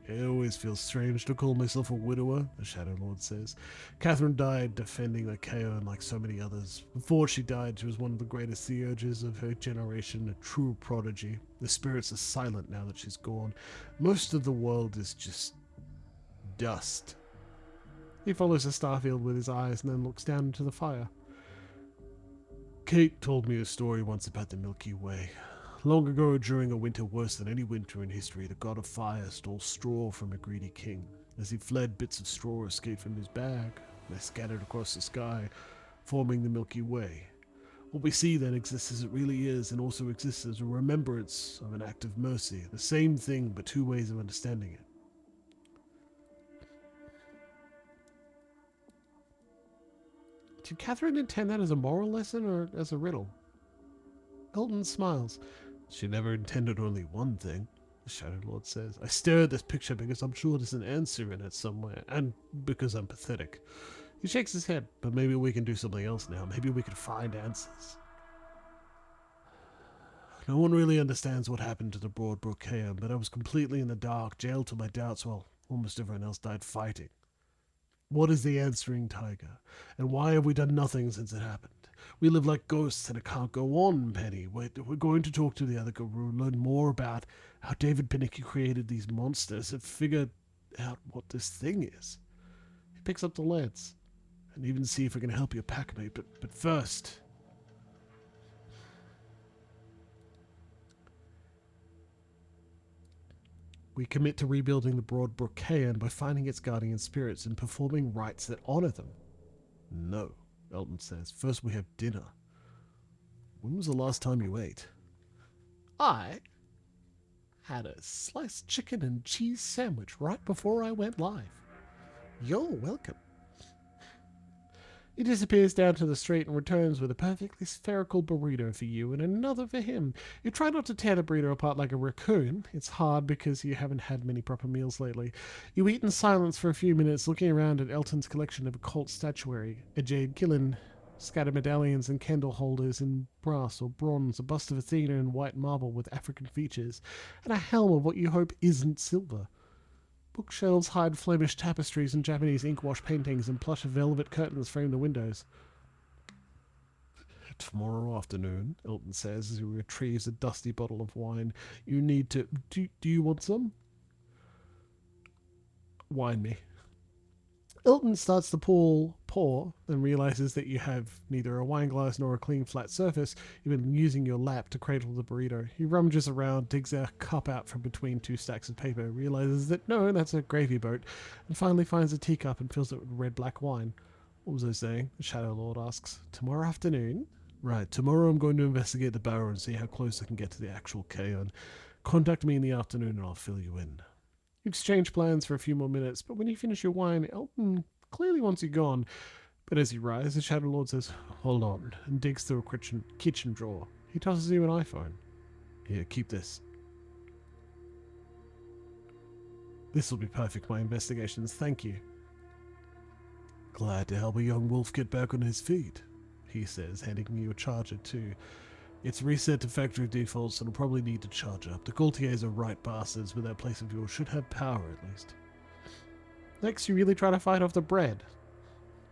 It always feels strange to call myself a widower, the Shadow Lord says. Catherine died defending the Kaon like so many others. Before she died, she was one of the greatest theurges of her generation, a true prodigy. The spirits are silent now that she's gone. Most of the world is just dust. He follows the starfield with his eyes and then looks down into the fire. Kate told me a story once about the Milky Way. Long ago, during a winter worse than any winter in history, the god of fire stole straw from a greedy king. As he fled, bits of straw escaped from his bag. They scattered across the sky, forming the Milky Way. What we see then exists as it really is, and also exists as a remembrance of an act of mercy. The same thing, but two ways of understanding it. Did Catherine intend that as a moral lesson or as a riddle? Elton smiles. She never intended only one thing, the Shadow Lord says. I stare at this picture because I'm sure there's an answer in it somewhere, and because I'm pathetic. He shakes his head, but maybe we can do something else now. Maybe we can find answers. No one really understands what happened to the Brook Kayan, but I was completely in the dark, jailed to my doubts while almost everyone else died fighting. What is the answering tiger? And why have we done nothing since it happened? We live like ghosts and it can't go on, Penny. We're going to talk to the other guru, learn more about how David Pinnicky created these monsters and figure out what this thing is. He picks up the lance and even see if we can help you pack mate, but first... We commit to rebuilding the Brook Kayan by finding its guardian spirits and performing rites that honor them. No, Elton says. First we have dinner. When was the last time you ate? I? Had a sliced chicken and cheese sandwich right before I went live. You're welcome. He disappears down to the street and returns with a perfectly spherical burrito for you and another for him. You try not to tear the burrito apart like a raccoon. It's hard because you haven't had many proper meals lately. You eat in silence for a few minutes, looking around at Elton's collection of occult statuary, a jade killin, scattered medallions and candle holders in brass or bronze, a bust of Athena in white marble with African features, and a helm of what you hope isn't silver. Bookshelves hide Flemish tapestries and Japanese ink-wash paintings, and plush velvet curtains frame the windows. Tomorrow afternoon, Elton says as he retrieves a dusty bottle of wine. You need to... Do you want some? Wine me. Elton starts to pour, then realizes that you have neither a wine glass nor a clean flat surface. You've been using your lap to cradle the burrito. He rummages around, digs a cup out from between two stacks of paper, realizes that no, that's a gravy boat, and finally finds a teacup and fills it with red-black wine. What was I saying? The Shadow Lord asks. Tomorrow afternoon? Right, tomorrow I'm going to investigate the barrow and see how close I can get to the actual Kaon. Contact me in the afternoon and I'll fill you in. You exchange plans for a few more minutes, but when you finish your wine, Elton clearly wants you gone. But as you rise, the Shadow Lord says, Hold on, and digs through a kitchen drawer. He tosses you an iPhone. Here, keep this. This will be perfect for my investigations, thank you. Glad to help a young wolf get back on his feet, he says, handing you a charger too. It's reset to factory defaults and will probably need to charge up. The Gaultiers are right bastards, but that place of yours should have power at least. Next, you really try to fight off the bread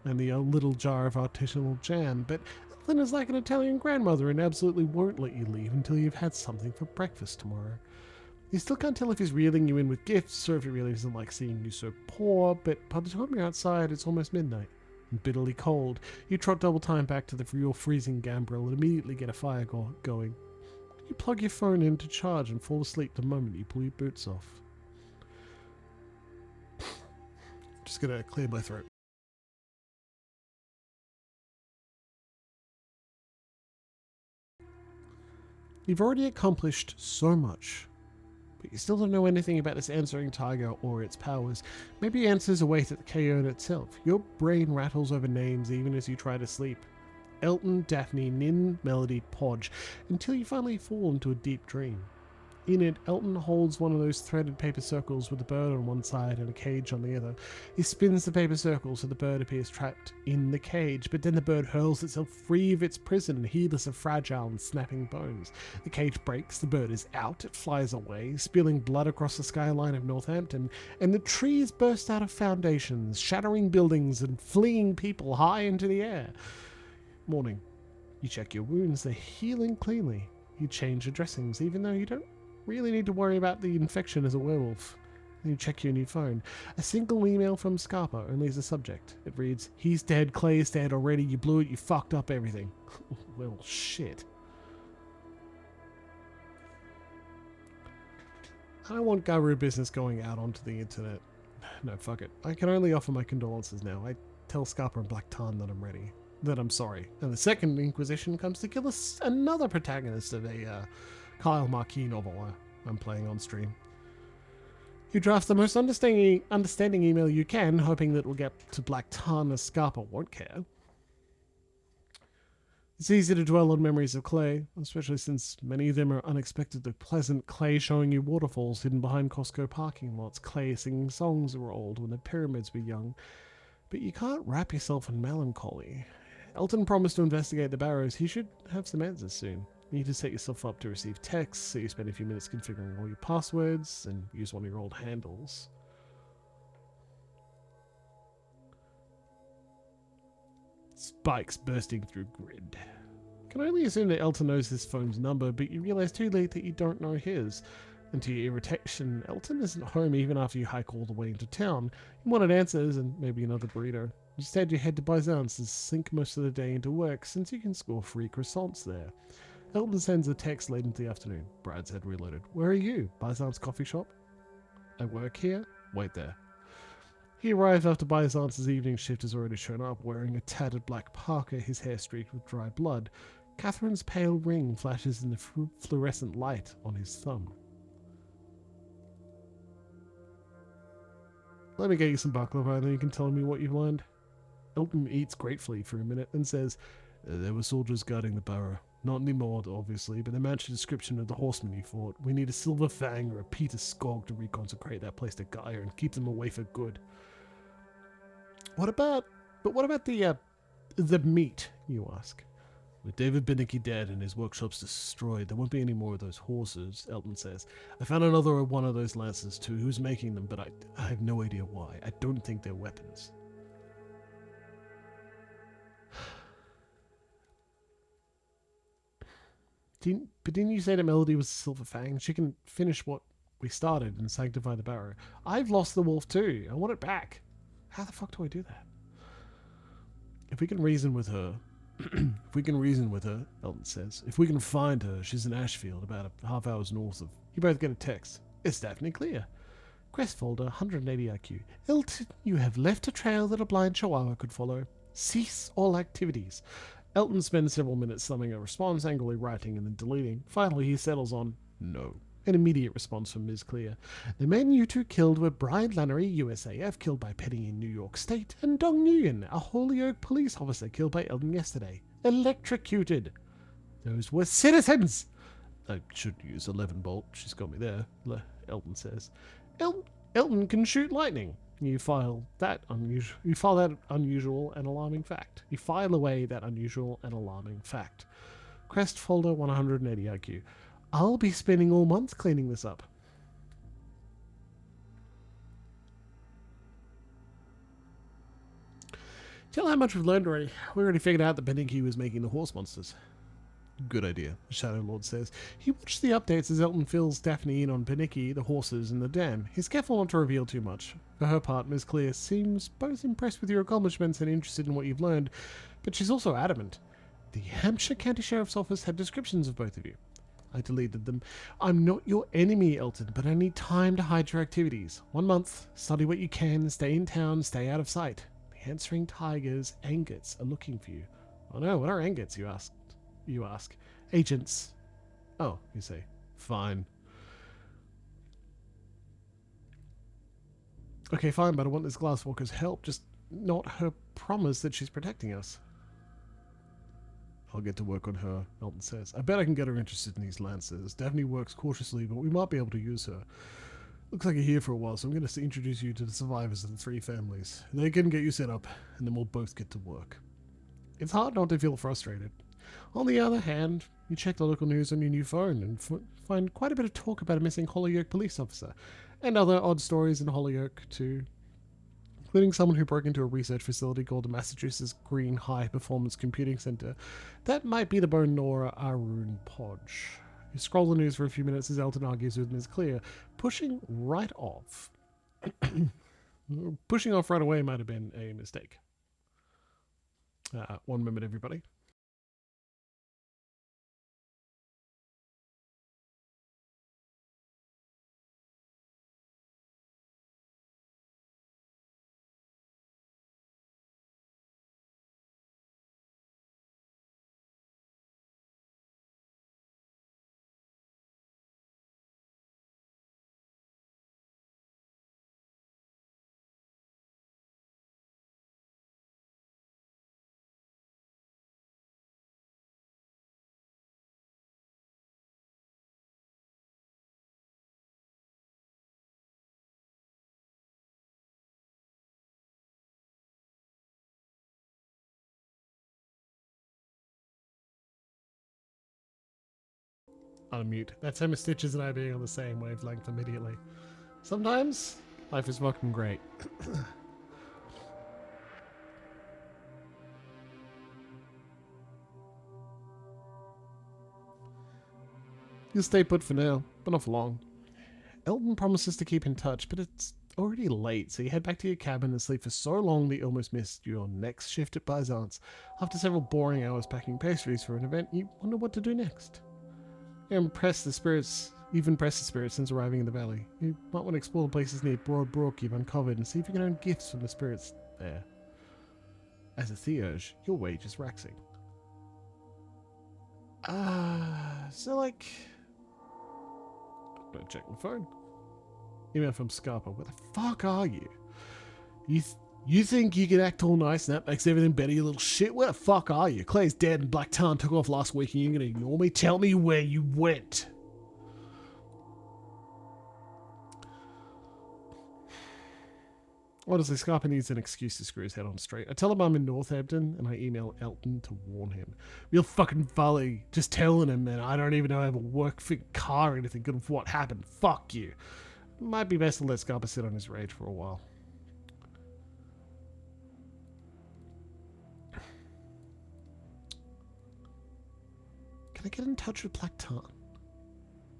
and the little jar of artisanal jam, but Lynn is like an Italian grandmother and absolutely won't let you leave until you've had something for breakfast tomorrow. You still can't tell if he's reeling you in with gifts or if he really doesn't like seeing you so poor, but by the time you're outside, it's almost midnight. Bitterly cold, you trot double time back to your freezing gambrel and immediately get a fire going. You plug your phone in to charge and fall asleep the moment you pull your boots off. Just gonna clear my throat. You've already accomplished so much, but you still don't know anything about this answering tiger or its powers. Maybe answers await at the Kaon itself. Your brain rattles over names even as you try to sleep. Elton, Daphne, Nin, Melody, Podge, until you finally fall into a deep dream. In it, Elton holds one of those threaded paper circles with a bird on one side and a cage on the other. He spins the paper circle so the bird appears trapped in the cage, but then the bird hurls itself free of its prison, heedless of fragile and snapping bones. The cage breaks, the bird is out, it flies away, spilling blood across the skyline of Northampton, and the trees burst out of foundations, shattering buildings and fleeing people high into the air. Morning. You check your wounds, they're healing cleanly. You change your dressings, even though you don't really need to worry about the infection as a werewolf. Then you check your new phone. A single email from Scarpa, only as a subject. It reads, He's dead, Clay is dead already, you blew it, you fucked up everything. Well, shit. I don't want Guru business going out onto the internet. No, fuck it. I can only offer my condolences now. I tell Scarpa and Black Tarn that I'm ready. That I'm sorry. And the second Inquisition comes to kill us another protagonist of a Kyle Marquis novel I'm playing on stream. You draft the most understanding email you can, hoping that it will get to Black Tarn as Scarpa won't care. It's easy to dwell on memories of Clay, especially since many of them are unexpectedly pleasant. Clay showing you waterfalls hidden behind Costco parking lots, Clay singing songs that were old when the pyramids were young. But you can't wrap yourself in melancholy. Elton promised to investigate the barrows. He should have some answers soon. You need to set yourself up to receive texts, so you spend a few minutes configuring all your passwords and use one of your old handles. Spikes bursting through grid. Can only assume that Elton knows his phone's number, but you realize too late that you don't know his. And to your irritation, Elton isn't home even after you hike all the way into town. You wanted answers and maybe another burrito. Instead, you head to Byzance and sink most of the day into work, since you can score free croissants there. Elton sends a text late into the afternoon. Brad's head reloaded. Where are you? Byzance coffee shop? I work here? Wait there. He arrives after Byzance's evening shift has already shown up, wearing a tattered black parka, his hair streaked with dry blood. Catherine's pale ring flashes in the fluorescent light on his thumb. Let me get you some baklava and then you can tell me what you've learned. Elton eats gratefully for a minute and says, there were soldiers guarding the barrow. Not anymore, obviously, but they matched a description of the horsemen you fought. We need a Silver Fang or a Peter Skog to reconsecrate that place to Gaia and keep them away for good. What about the meat, you ask? With David Binnicky dead and his workshops destroyed, there won't be any more of those horses, Elton says. I found another one of those lances too. Who's making them? But I have no idea why. I don't think they're weapons. But didn't you say that Melody was a Silver Fang? She can finish what we started and sanctify the barrow. I've lost the wolf too. I want it back. How the fuck do I do that? If we can reason with her, Elton says. If we can find her, she's in Ashfield, about a half hour's north of... You both get a text. It's definitely clear. Quest folder, 180 IQ. Elton, you have left a trail that a blind chihuahua could follow. Cease all activities. Elton spends several minutes thumbing a response, angrily writing and then deleting. Finally, he settles on no. An immediate response from Ms. Clear. The men you two killed were Brian Lannery, USAF, killed by Penny in New York State, and Dong Nguyen, a Holyoke police officer killed by Elton yesterday. Electrocuted. Those were citizens! I should use 11 bolt. She's got me there, Elton says. Elton can shoot lightning. You file that unusual and alarming fact. You file away that unusual and alarming fact. Crest folder 180 IQ. I'll be spending all month cleaning this up. Tell how much we've learned already. We already figured out that Beninki was making the horse monsters. Good idea, the Shadow Lord says. He watched the updates as Elton fills Daphne in on Benicki, the horses, and the dam. He's careful not to reveal too much. For her part, Ms. Clear seems both impressed with your accomplishments and interested in what you've learned, but she's also adamant. The Hampshire County Sheriff's Office had descriptions of both of you. I deleted them. I'm not your enemy, Elton, but I need time to hide your activities. 1 month, study what you can, stay in town, stay out of sight. The answering tigers, Angets, are looking for you. Oh no, what are Angets, you ask. Agents. Oh, you say. Fine. Okay, fine, but I want this Glasswalker's help, just not her promise that she's protecting us. I'll get to work on her, Elton says. I bet I can get her interested in these lancers. Daphne works cautiously, but we might be able to use her. Looks like you're here for a while, so I'm going to introduce you to the survivors of the 3 families. They can get you set up, and then we'll both get to work. It's hard not to feel frustrated. On the other hand, you check the local news on your new phone and find quite a bit of talk about a missing Holyoke police officer, and other odd stories in Holyoke too, including someone who broke into a research facility called the Massachusetts Green High Performance Computing Center. That might be the Bone Nora Arun Podge. You scroll the news for a few minutes as Elton argues with Ms. Clear, pushing off right away might have been a mistake. 1 minute, everybody. Unmute. That's Emma Stitches and I being on the same wavelength immediately. Sometimes life is fucking great. You'll stay put for now, but not for long. Elton promises to keep in touch, but it's already late, so you head back to your cabin and sleep for so long that you almost missed your next shift at Byzant's. After several boring hours packing pastries for an event, you wonder what to do next. You've impressed the spirits since arriving in the valley. You might want to explore the places near Brook you've uncovered and see if you can earn gifts from the spirits there. As a theurge, your wage is raxing. So like... I'm gonna check my phone. Email from Scarpa. Where the fuck are you? You think you can act all nice and that makes everything better, you little shit? Where the fuck are you? Clay's dead and Black Tarn took off last week and you're gonna ignore me? Tell me where you went. Honestly, Scarpa needs an excuse to screw his head on straight. I tell him I'm in Northampton, and I email Elton to warn him. Real fucking folly. Just telling him, man, I don't even know I have a work car or anything good of what happened. Fuck you. Might be best to let Scarpa sit on his rage for a while. Can I get in touch with Black Tarn?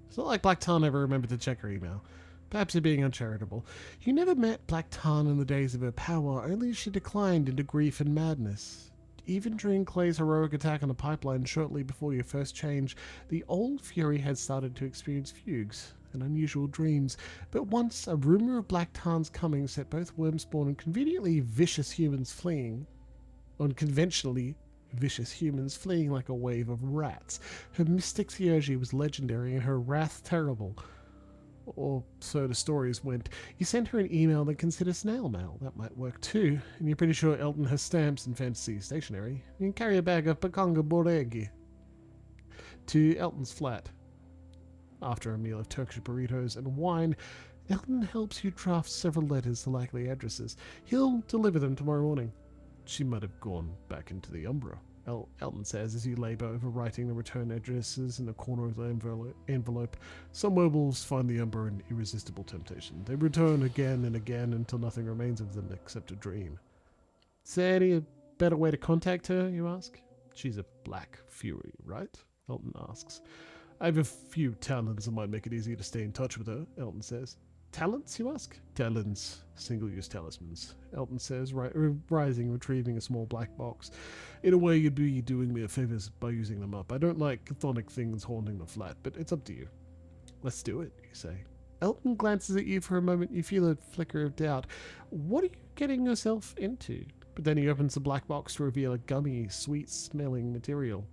It's not like Black Tarn ever remembered to check her email. Perhaps you're being uncharitable. You never met Black Tarn in the days of her power, only she declined into grief and madness. Even during Clay's heroic attack on the pipeline shortly before your first change, the old Fury had started to experience fugues and unusual dreams. But once a rumor of Black Tarn's coming set both Wyrmspawn and conveniently vicious humans fleeing, unconventionally vicious humans fleeing like a wave of rats. Her mystic theurgy was legendary and her wrath terrible. Or so the stories went. You sent her an email that considers snail mail. That might work too. And you're pretty sure Elton has stamps and fantasy stationery. You can carry a bag of Pakonga Boregi to Elton's flat. After a meal of Turkish burritos and wine, Elton helps you draft several letters to likely addresses. He'll deliver them tomorrow morning. She might have gone back into the Umbra, Elton says as you labour over writing the return addresses in the corner of the envelope. Some werewolves find the Umbra an irresistible temptation. They return again and again until nothing remains of them except a dream. Is there any better way to contact her, you ask? She's a Black Fury, right? Elton asks. I have a few talents that might make it easier to stay in touch with her, Elton says. Talents, you ask? Talents. Single-use talismans, Elton says, rising and retrieving a small black box. In a way, you'd be doing me a favour by using them up. I don't like chthonic things haunting the flat, but it's up to you. Let's do it, you say. Elton glances at you for a moment. You feel a flicker of doubt. What are you getting yourself into? But then he opens the black box to reveal a gummy, sweet-smelling material.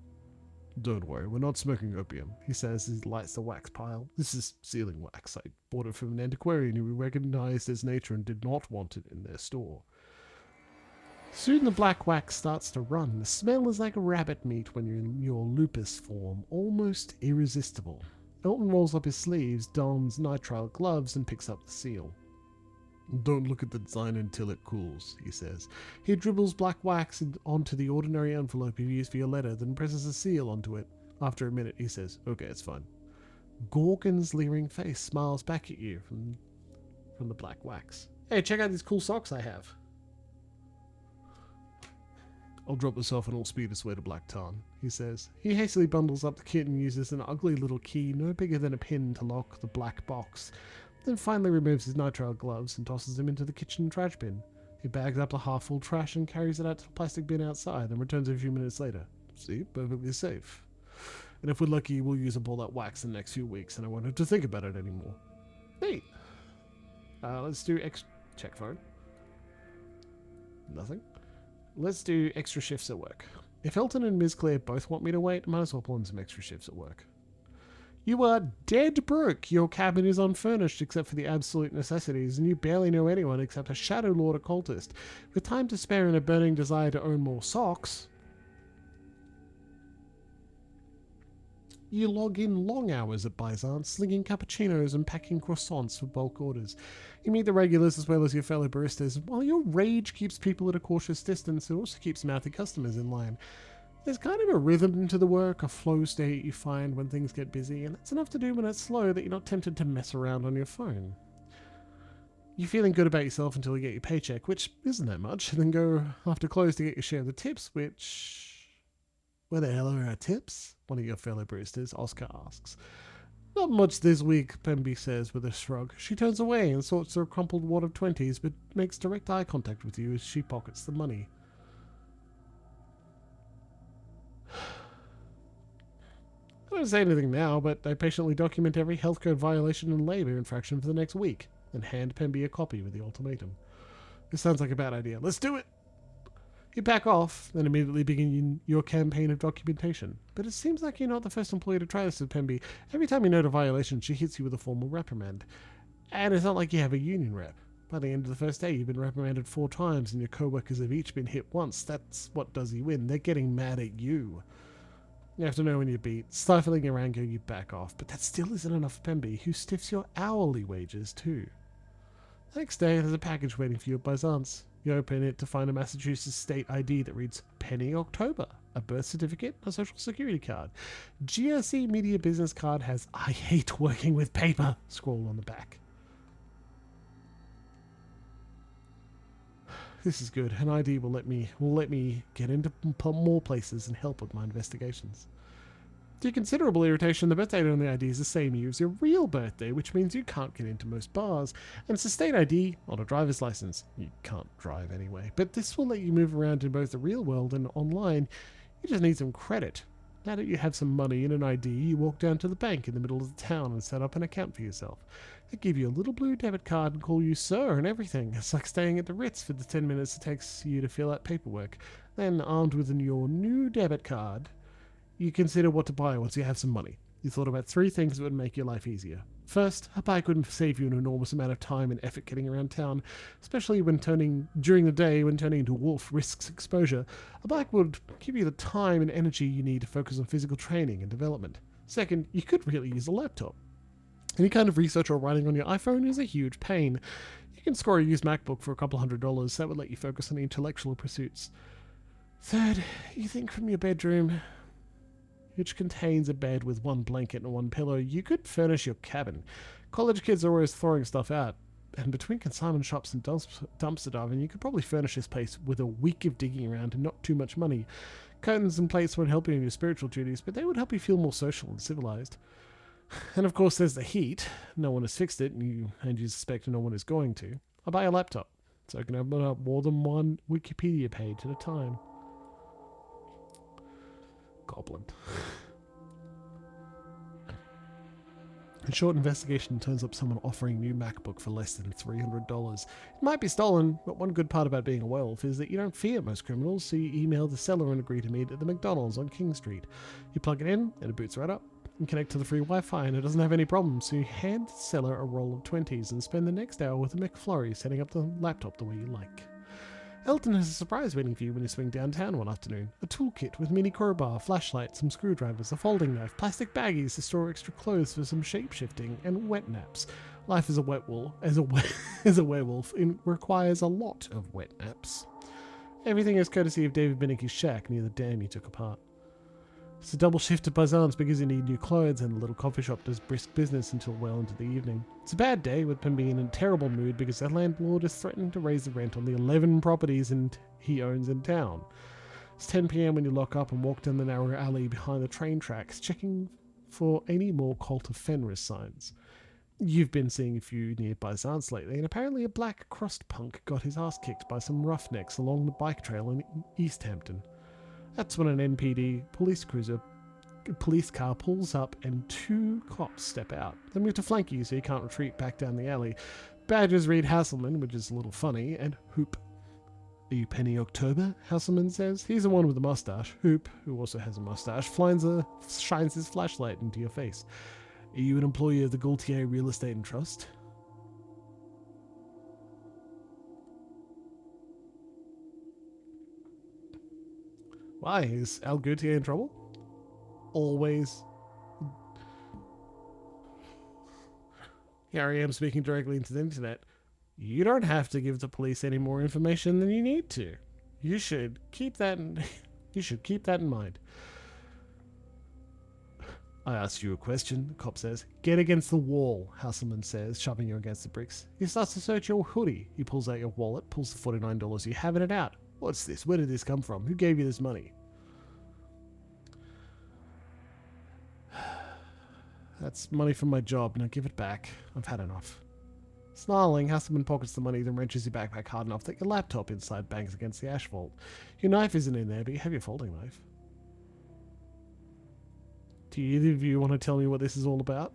Don't worry, we're not smoking opium, he says as he lights the wax pile. This is sealing wax. I bought it from an antiquarian who recognized its nature and did not want it in their store. Soon the black wax starts to run. The smell is like rabbit meat when you're in your lupus form, almost irresistible. Elton rolls up his sleeves, dons nitrile gloves, and picks up the seal. Don't look at the design until it cools, he says. He dribbles black wax onto the ordinary envelope you used for your letter, then presses a seal onto it. After a minute, he says, okay, it's fine. Gorgon's leering face smiles back at you from the black wax. Hey, check out these cool socks I have. I'll drop this off and I'll speed its way to Black Tarn, he says. He hastily bundles up the kit and uses an ugly little key no bigger than a pin to lock the black box. Then finally removes his nitrile gloves and tosses them into the kitchen trash bin. He bags up the half-full trash and carries it out to the plastic bin outside, then returns a few minutes later. See? Perfectly safe. And if we're lucky, we'll use up all that wax in the next few weeks, and I won't have to think about it anymore. Neat. Let's do check phone. Nothing. Let's do extra shifts at work. If Elton and Ms. Claire both want me to wait, might as well pull in some extra shifts at work. You are dead broke. Your cabin is unfurnished except for the absolute necessities, and you barely know anyone except a Shadow Lord occultist. With time to spare and a burning desire to own more socks, you log in long hours at Byzance, slinging cappuccinos and packing croissants for bulk orders. You meet the regulars as well as your fellow baristas, and while your rage keeps people at a cautious distance, it also keeps mouthy customers in line. There's kind of a rhythm to the work, a flow state you find when things get busy, and that's enough to do when it's slow that you're not tempted to mess around on your phone. You're feeling good about yourself until you get your paycheck, which isn't that much, and then go after close to get your share of the tips, which... Where the hell are our tips? One of your fellow baristas, Oscar, asks. Not much this week, Pemby says with a shrug. She turns away and sorts her crumpled wad of 20s, but makes direct eye contact with you as she pockets the money. I don't say anything now, but I patiently document every health code violation and labour infraction for the next week, and hand Pemby a copy with the ultimatum. This sounds like a bad idea. Let's do it! You back off, then immediately begin your campaign of documentation. But it seems like you're not the first employee to try this with Pemby. Every time you note a violation, she hits you with a formal reprimand. And it's not like you have a union rep. By the end of the first day, you've been reprimanded 4 times and your co-workers have each been hit once. That's what does you in. They're getting mad at you. You have to know when you're beat. Stifling your anger, you back off. But that still isn't enough for Pemby, who stiffs your hourly wages too. The next day, there's a package waiting for you at Byzance. You open it to find a Massachusetts state ID that reads Penny October, a birth certificate, a social security card. GRC Media Business Card has I hate working with paper scroll on the back. This is good. An ID will let me get into more places and help with my investigations. To your considerable irritation, the birth date on the ID is the same year as your real birthday, which means you can't get into most bars. And it's a state ID, not a driver's license. You can't drive anyway. But this will let you move around in both the real world and online. You just need some credit. Now that you have some money and an ID, you walk down to the bank in the middle of the town and set up an account for yourself. They give you a little blue debit card and call you sir and everything. It's like staying at the Ritz for the 10 minutes it takes you to fill out paperwork. Then, armed with your new debit card, you consider what to buy once you have some money. You thought about 3 things that would make your life easier. First, a bike would save you an enormous amount of time and effort getting around town, especially during the day when turning into a wolf risks exposure. A bike would give you the time and energy you need to focus on physical training and development. Second, you could really use a laptop. Any kind of research or writing on your iPhone is a huge pain. You can score a used MacBook for a couple $100. That would let you focus on intellectual pursuits. Third, you think from your bedroom, which contains a bed with 1 blanket and 1 pillow, you could furnish your cabin. College kids are always throwing stuff out, and between consignment shops and dumpster diving, you could probably furnish this place with a week of digging around and not too much money. Curtains and plates won't help you in your spiritual duties, but they would help you feel more social and civilized. And of course there's the heat. No one has fixed it, and you suspect no one is going to. I'll buy a laptop, so I can open up more than 1 Wikipedia page at a time. Goblin. A short investigation turns up someone offering a new MacBook for less than $300. It might be stolen, but one good part about being a werewolf is that you don't fear most criminals, so you email the seller and agree to meet at the McDonald's on King Street. You plug it in, and it boots right up. You connect to the free Wi-Fi, and it doesn't have any problems, so you hand the seller a roll of 20s and spend the next hour with a McFlurry setting up the laptop the way you like. Elton has a surprise waiting for you when you swing downtown one afternoon. A toolkit with mini crowbar, flashlight, some screwdrivers, a folding knife, plastic baggies to store extra clothes for some shape-shifting, and wet naps. Life as a werewolf requires a lot of wet naps. Everything is courtesy of David Binnicky's shack near the dam you took apart. It's a double shift at Byzance because you need new clothes, and the little coffee shop does brisk business until well into the evening. It's a bad day, with Pemby in a terrible mood because their landlord is threatening to raise the rent on the 11 properties he owns in town. It's 10 p.m. when you lock up and walk down the narrow alley behind the train tracks, checking for any more Cult of Fenris signs. You've been seeing a few near Byzance lately, and apparently a black crust punk got his ass kicked by some roughnecks along the bike trail in East Hampton. That's when an NPD police car pulls up and 2 cops step out. They move to flank you so you can't retreat back down the alley. Badges read Hasselman, which is a little funny, and Hoop. Are you Penny October? Hasselman says. He's the one with the mustache. Hoop, who also has a mustache, shines his flashlight into your face. Are you an employee of the Gaultier Real Estate and Trust? Why? Is Al Gautier in trouble? Always. Here I am speaking directly into the internet. You don't have to give the police any more information than you need to. You should keep that in mind. I asked you a question, the cop says. Get against the wall, Hasselman says, shoving you against the bricks. He starts to search your hoodie. He pulls out your wallet, pulls the $49 you have in it out. What's this? Where did this come from? Who gave you this money? That's money from my job. Now give it back. I've had enough. Snarling, Hasselman pockets the money, then wrenches your backpack hard enough that your laptop inside bangs against the asphalt. Your knife isn't in there, but you have your folding knife. Do either of you want to tell me what this is all about?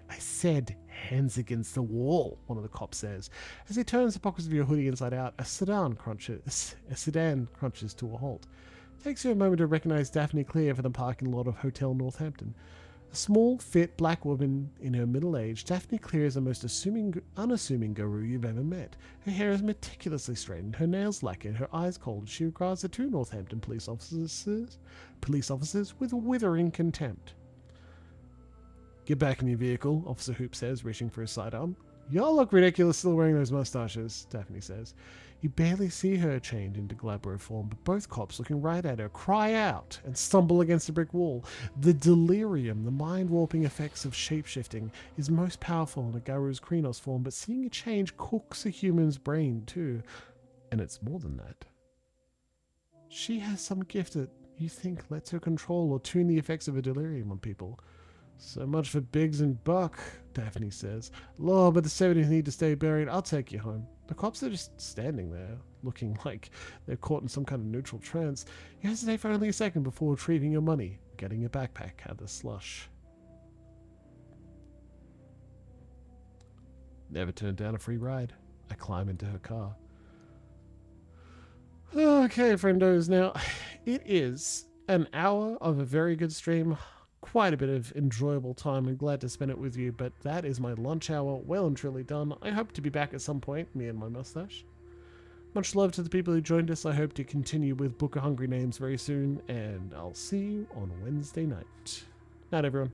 I said hands against the wall, one of the cops says. As he turns the pockets of your hoodie inside out, a sedan crunches to a halt. It takes you a moment to recognize Daphne Clear from the parking lot of Hotel Northampton. A small, fit black woman in her middle age, Daphne Clear is the most unassuming guru you've ever met. Her hair is meticulously straightened, her nails lacquered, her eyes cold. She regards the two Northampton police officers with withering contempt. Get back in your vehicle, Officer Hoop says, reaching for his sidearm. Y'all look ridiculous still wearing those mustaches, Daphne says. You barely see her chained into Glabro form, but both cops looking right at her cry out and stumble against a brick wall. The delirium, the mind-warping effects of shape-shifting, is most powerful in a Garu's Krenos form, but seeing a change cooks a human's brain too. And it's more than that. She has some gift that you think lets her control or tune the effects of a delirium on people. So much for Biggs and Buck, Daphne says. Lord, but the 70s need to stay buried. I'll take you home. The cops are just standing there, looking like they're caught in some kind of neutral trance. You hesitate for only a second before retrieving your money, getting your backpack out of the slush. Never turned down a free ride. I climb into her car. Okay, friendos. Now, it is an hour of a very good stream. Quite a bit of enjoyable time and glad to spend it with you, but that is my lunch hour well and truly done. I hope to be back at some point, me and my mustache. Much love to the people who joined us. I hope to continue with Book of Hungry Names very soon, and I'll see you on Wednesday night. Night, everyone.